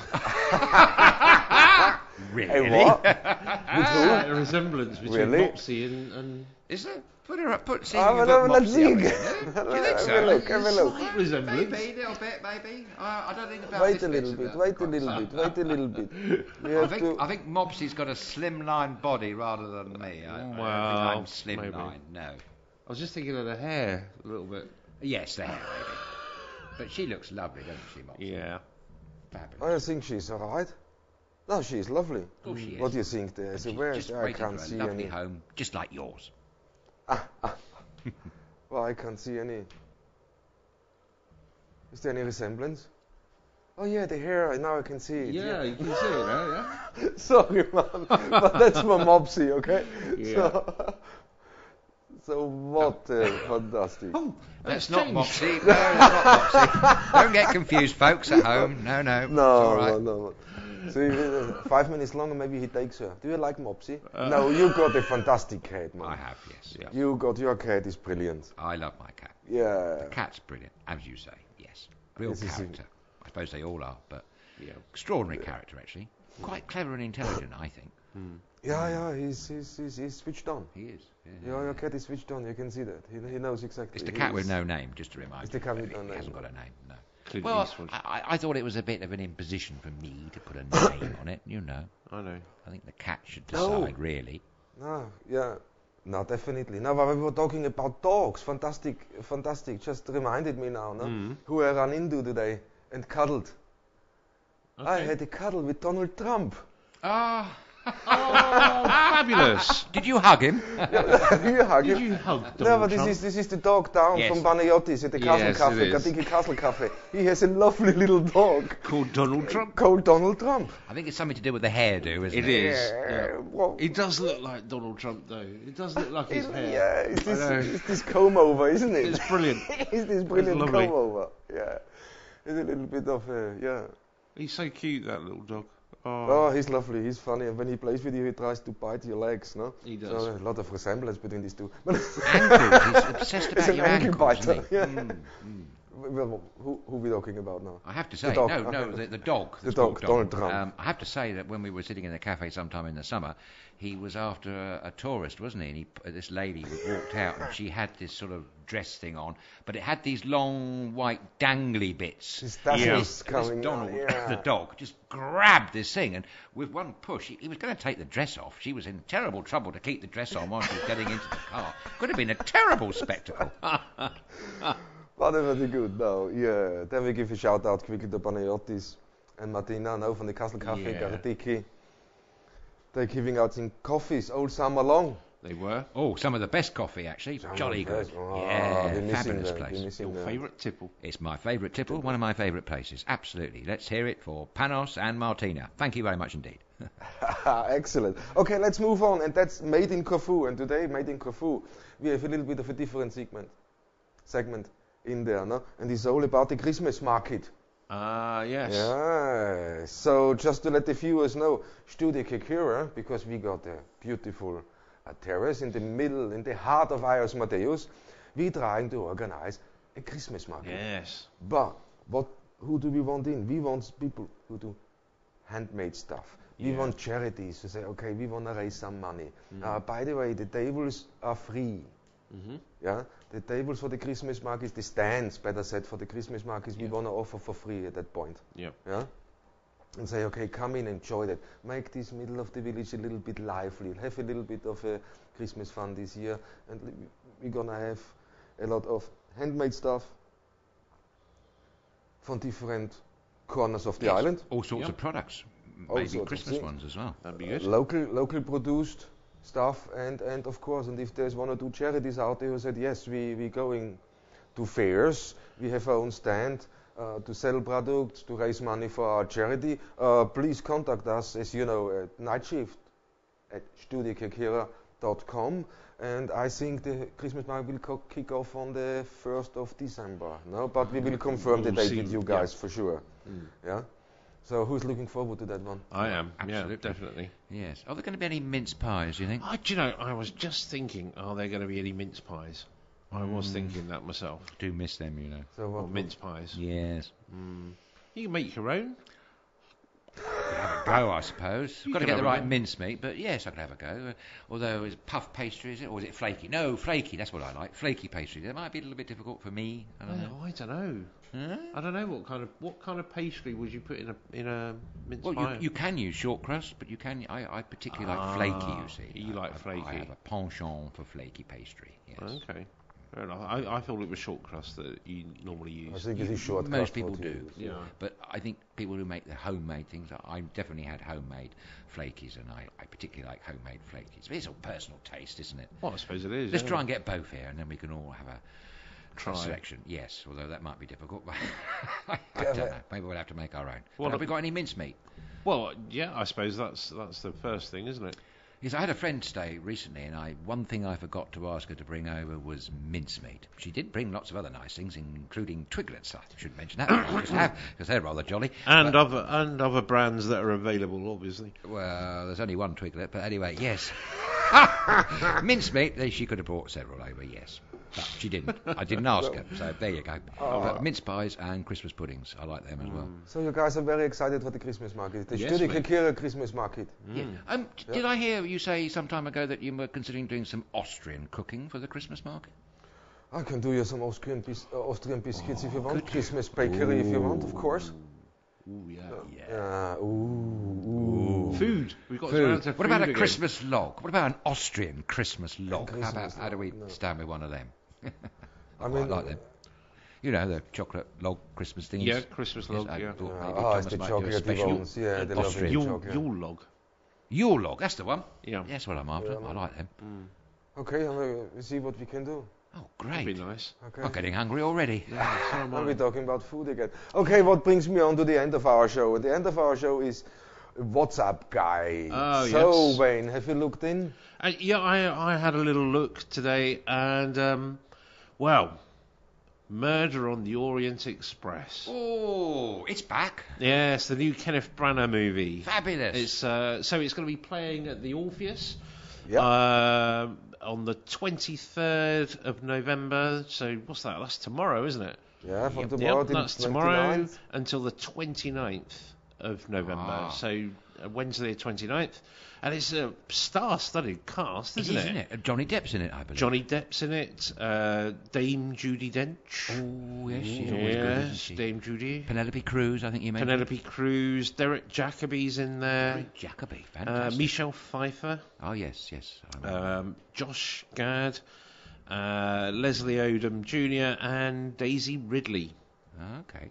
Really? Hey, what? Slight resemblance between Really? Mopsy and Is there? Put her up. See Ah, if you well, put let's Mopsy see up again. again, do you think Have so? a look. Have a look. slight resemblance. Maybe, a little bit, maybe. I don't think about Wait this a little bit's bit. about Wait a quite little so. bit. Wait a little bit. We I have think to. I think Mopsy's got a slimline body rather than me. I don't think Well, I'm slimline. No. I was just thinking of the hair a little bit. Yes, the hair maybe. But she looks lovely, doesn't she, Mopsy? Yeah. Fabulous. I think she's alright. No, she's lovely. Oh, she is. What do you think there? And So she's where just I waiting can't for a see lovely any. home, just like yours. Well, I can't see any. Is there any resemblance? Oh yeah, the hair. Now I can see it. Yeah, you can see it now, yeah. Sorry, man, but that's my Mopsy, okay? Yeah. So what fantastic. Oh, That's not changed. Mopsy. No, it's not Mopsy. Don't get confused, folks, at home. No. No, It's all right. no. See, 5 minutes longer, maybe he takes her. Do you like Mopsy? No, you got a fantastic cat, man. I have, yes. Yeah. Your cat is brilliant. I love my cat. Yeah. Cat's brilliant, as you say, yes. Real This is character. I suppose they all are, but Yeah. extraordinary character, actually. Quite clever and intelligent, I think. Yeah, he's switched on. He is. Your cat is switched on. You can see that. He knows exactly. It's the He cat with is- no name, just to remind It's you. the cat with He no name. hasn't got a name, no. Clint Well, Eastwood. I thought it was a bit of an imposition for me to put a name on it, you know. I know. I think the cat should No. decide, really. No, yeah. No, definitely. No, but we were talking about dogs. Fantastic. Just reminded me now, no? Who I ran into today and cuddled. I had a cuddle with Donald Trump. Ah, Fabulous. did you hug him? You hug Did him? you hug Donald No, but Trump? this is the dog down Yes. from Banayottis at the Castle Yes, Cafe, it is. Katiki Castle Cafe. He has a lovely little dog Called Donald Trump. called Donald Trump. I think it's something to do with the hairdo, isn't it? It is. Yeah, Yeah. well, He does look like Donald Trump, though. It does look like his hair. yeah, it's I know. this comb over, isn't it? It's brilliant. It's this brilliant lovely. comb over. Yeah, it's a little bit of yeah. He's so cute, that little dog. Oh, he's lovely. He's funny, and when he plays with you, he tries to bite your legs. No, He does. So a lot of resemblance between these two. Ankles. He's obsessed It's about an your ankle ankles, biter. isn't he? Yeah. Well, who are we talking about now? I have to say, The dog. the dog. The It's dog, called Donald Trump. I have to say that when we were sitting in the cafe sometime in the summer, he was after a tourist, wasn't he? And this lady walked out, and she had this sort of dress thing on, but it had these long white dangly bits. His tassels This coming Donald, out, yeah. the dog, just grabbed this thing, and with one push, he was going to take the dress off. She was in terrible trouble to keep the dress on while she was getting into the car. Could have been a terrible spectacle. But it was good, no. Yeah. Then we give a shout out quickly to Panayiotis and Martina, now from the Castle Cafe, Yeah. Garatiki. They're giving out some coffees all summer long. They were. Oh, some of the best coffee, actually. Jolly good. Oh, Yeah, we're missing fabulous that. We're place. missing Your that. favourite tipple. It's my favourite tipple, one of my favourite places. Absolutely. Let's hear it for Panos and Martina. Thank you very much indeed. Excellent. Okay, let's move on. And that's Made in Corfu. And today, Made in Corfu, we have a little bit of a different segment in there, no? And it's all about the Christmas market. Ah, yes. Yeah. So just to let the viewers know, StudioKerkyra, because we got a beautiful a terrace in the middle, in the heart of Ios Matthäus, we're trying to organize a Christmas market. Yes. But who do we want in? We want people who do handmade stuff. We want charities to say, okay, we want to raise some money. By the way, the tables are free. Yeah, the tables for the Christmas markets, the stands, better said, for the Christmas markets, we want to offer for free at that point. Yeah. And say, okay, come in, enjoy that. Make this middle of the village a little bit lively. Have a little bit of a Christmas fun this year. And we're going to have a lot of handmade stuff from different corners of the island. All sorts of products. Maybe Christmas ones as well. That'd be good. Local produced stuff. And of course, and if there's one or two charities out there who said, yes, we're going to fairs. We have our own stand. To sell products, to raise money for our charity, please contact us, as you know, at Nightshift at StudioKerkyra.com. And I think the Christmas market will kick off on the 1st of December. No, but we will confirm the date with you guys for sure. Yeah. So who's looking forward to that one? I am. Absolutely. Yeah, definitely. Yes. Are there going to be any mince pies, do you think? Do you know, I was just thinking, are there going to be any mince pies? I was thinking that myself. Do miss them, you know. So what, mince pies? Yes. You can make your own. Have a go, I suppose. You've got to get the right mincemeat, but yes, I could have a go. Although, is puff pastry, is it? Or is it flaky? No, flaky, that's what I like. Flaky pastry. That might be a little bit difficult for me. I don't know. I don't know. Huh? I don't know what kind of pastry would you put in a mince pie? Well, you can use short crust, but you can. I particularly like flaky. You see, you like flaky. I have a penchant for flaky pastry. Yes. Okay. Fair enough. I thought it was short crust that you normally use. I think it is short crust. Most people do. Yeah. But I think people who make the homemade things, I definitely had homemade flakies, and I particularly like homemade flakies. But it's all personal taste, isn't it? Well, I suppose it is. Let's try and get both here, and then we can all have a selection. Yes, although that might be difficult. But I don't know. Maybe we'll have to make our own. Well, have we got any mincemeat? Well, yeah, I suppose that's the first thing, isn't it? Yes, I had a friend stay recently, and one thing I forgot to ask her to bring over was mincemeat. She did bring lots of other nice things, including twiglets. I should mention that because they're rather jolly. And other brands that are available, obviously. Well, there's only one twiglet, but anyway, yes. Mincemeat, she could have brought several over, yes. But she didn't. I didn't ask her, so there you go. But mince pies and Christmas puddings, I like them as well. So you guys are very excited for the Christmas market, the StudioKerkyra Christmas market. Yeah. Did I hear you say some time ago that you were considering doing some Austrian cooking for the Christmas market? I can do you some Austrian biscuits if you want, Christmas bakery if you want, of course. Ooh, Food. We've got to food. What about a Christmas log? What about an Austrian Christmas log? How do we stand with one of them? I like them. You know, the chocolate log Christmas things. Yeah, Christmas log, yeah. It's the chocolate ones. Yeah, the lovely chocolate. Yule log. Yule log, that's the one. Yeah. That's what I'm after. I like them. Okay, we'll see what we can do. Oh, great. That'd be nice. Okay. I'm getting hungry already. Yeah, so am I. We're talking about food again. Okay, what brings me on to the end of our show? The end of our show is WhatsApp guide. So, yes. Wayne, have you looked in? Yeah, I had a little look today, and, Murder on the Orient Express. Oh, it's back. Yes, the new Kenneth Branagh movie. Fabulous. It's so it's going to be playing at the Orpheus. Yep. On the 23rd of November. So what's that? That's tomorrow, isn't it? Yeah, from tomorrow. That's tomorrow until the 29th of November. So Wednesday the 29th. And it's a star-studded cast, isn't it? Johnny Depp's in it, I believe. Johnny Depp's in it. Dame Judi Dench. Oh, yes, she's always good, isn't she? Dame Judy. Penelope Cruz, I think you mentioned. Penelope Cruz. Derek Jacobi's in there. Derek Jacobi, fantastic. Michelle Pfeiffer. Oh, yes. Josh Gad. Leslie Odom Jr. and Daisy Ridley. Okay.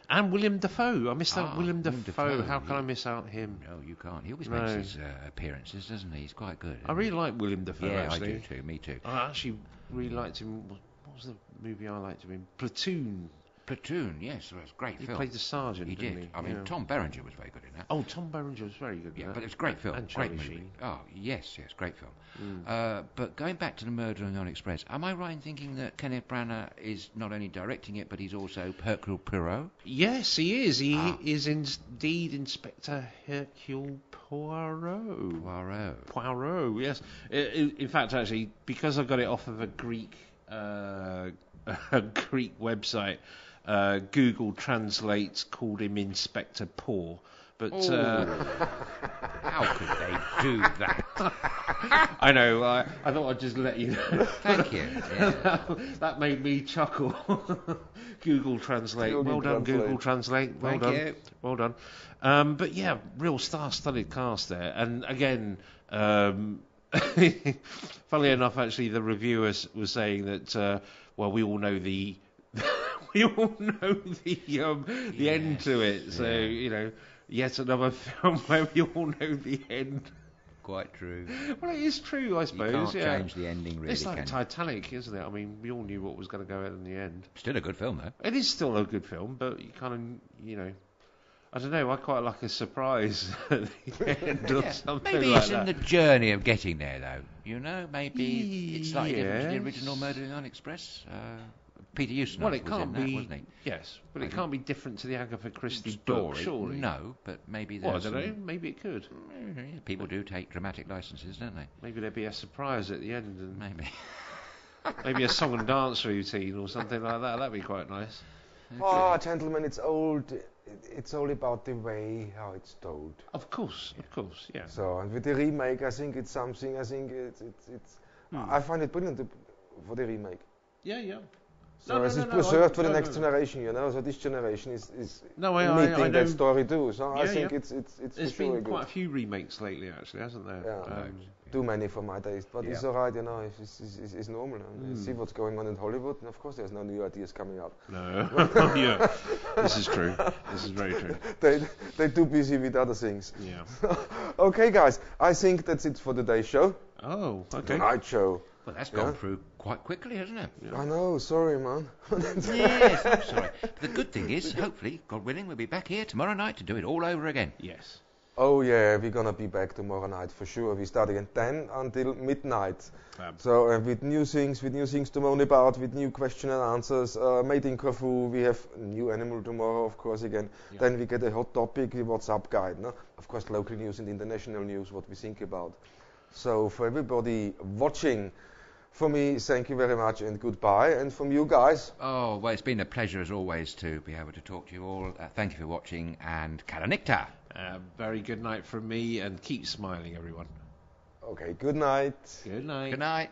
And William Dafoe. I missed out William Dafoe. How can I miss out him? No, you can't. He always makes his appearances, doesn't he? He's quite good. I really like William Dafoe, actually. I do too. Me too. I actually really liked him. What was the movie I liked him in? Platoon. Platoon, yes, it was a great He film. played the sergeant, He didn't did. he? I mean, Yeah. Tom Berenger was very good in that. Oh, Tom Berenger was very good. Yeah, but it's a great film. And Great Charlie movie. Sheen. Oh, yes, great film. But going back to The Murder on the Orient Express, am I right in thinking that Kenneth Branagh is not only directing it, but he's also Hercule Poirot? Yes, he is. He is indeed Inspector Hercule Poirot. Poirot, yes. In fact, actually, because I got it off of a Greek website, Google Translates called him Inspector Poor. But how could they do that? I know. I thought I'd just let you know. Thank you. Yeah. That made me chuckle. Google Translate. Well done, Google Translate. Well done. You. Well done. But yeah, real star-studded cast there. And again, funnily enough, actually, the reviewer was saying that we all know the the end to it. So yet another film where we all know the end. Quite true. Well, it is true, I suppose. You can't change the ending, really. It's like can Titanic, isn't it? I mean, we all knew what was going to go out in the end. Still a good film, though. It is still a good film, but you kind of, I don't know. I quite like a surprise at the end or something. Maybe like it's that. in the journey of getting there, though. Maybe it's slightly different to the Yes. original Murder on the Orient Express. Peter Ustinov Well, it was can't in that, be. wasn't he? Yes, but it can't be different to the Agatha Christie Story, book, surely. No, but maybe Well, I there's don't know. Maybe it could. People do take dramatic licenses, don't they? Maybe there'd be a surprise at the end, and Maybe. maybe a song and dance routine or something like that. That'd be quite nice. Oh, gentlemen, it's old. It's all about the way how it's told. Of course, yeah. So, and with the remake, I think it's something. I think it's. I find it brilliant for the remake. Yeah. So it's preserved for the next generation, So this generation is meeting that story too. So I think it's There's for sure been good. quite a few remakes lately, actually, hasn't there? Yeah. Too many for my taste, but it's alright, it's normal. See what's going on in Hollywood, and of course there's no new ideas coming up. No, yeah, this is true. This is very true. They're too busy with other things. Yeah. Okay, guys, I think that's it for today's show. Oh, okay. Tonight show. Well, that's gone through quite quickly, hasn't it? I know, sorry, man. Yes, I'm sorry. But the good thing is, hopefully, God willing, we'll be back here tomorrow night to do it all over again. Yes. Oh yeah, we're gonna be back tomorrow night for sure. We start again 10 until midnight. So with new things to moan about, with new question and answers. Made in Corfu, we have new animal tomorrow, of course, again. Yeah. Then we get a hot topic, the WhatsApp guide. No? Of course, local news and international news, what we think about. So for everybody watching, for me, thank you very much and goodbye. And from you guys. Oh, well, it's been a pleasure as always to be able to talk to you all. Thank you for watching, and Kala Nikta. Very good night from me, and keep smiling, everyone. Okay, good night. Good night. Good night.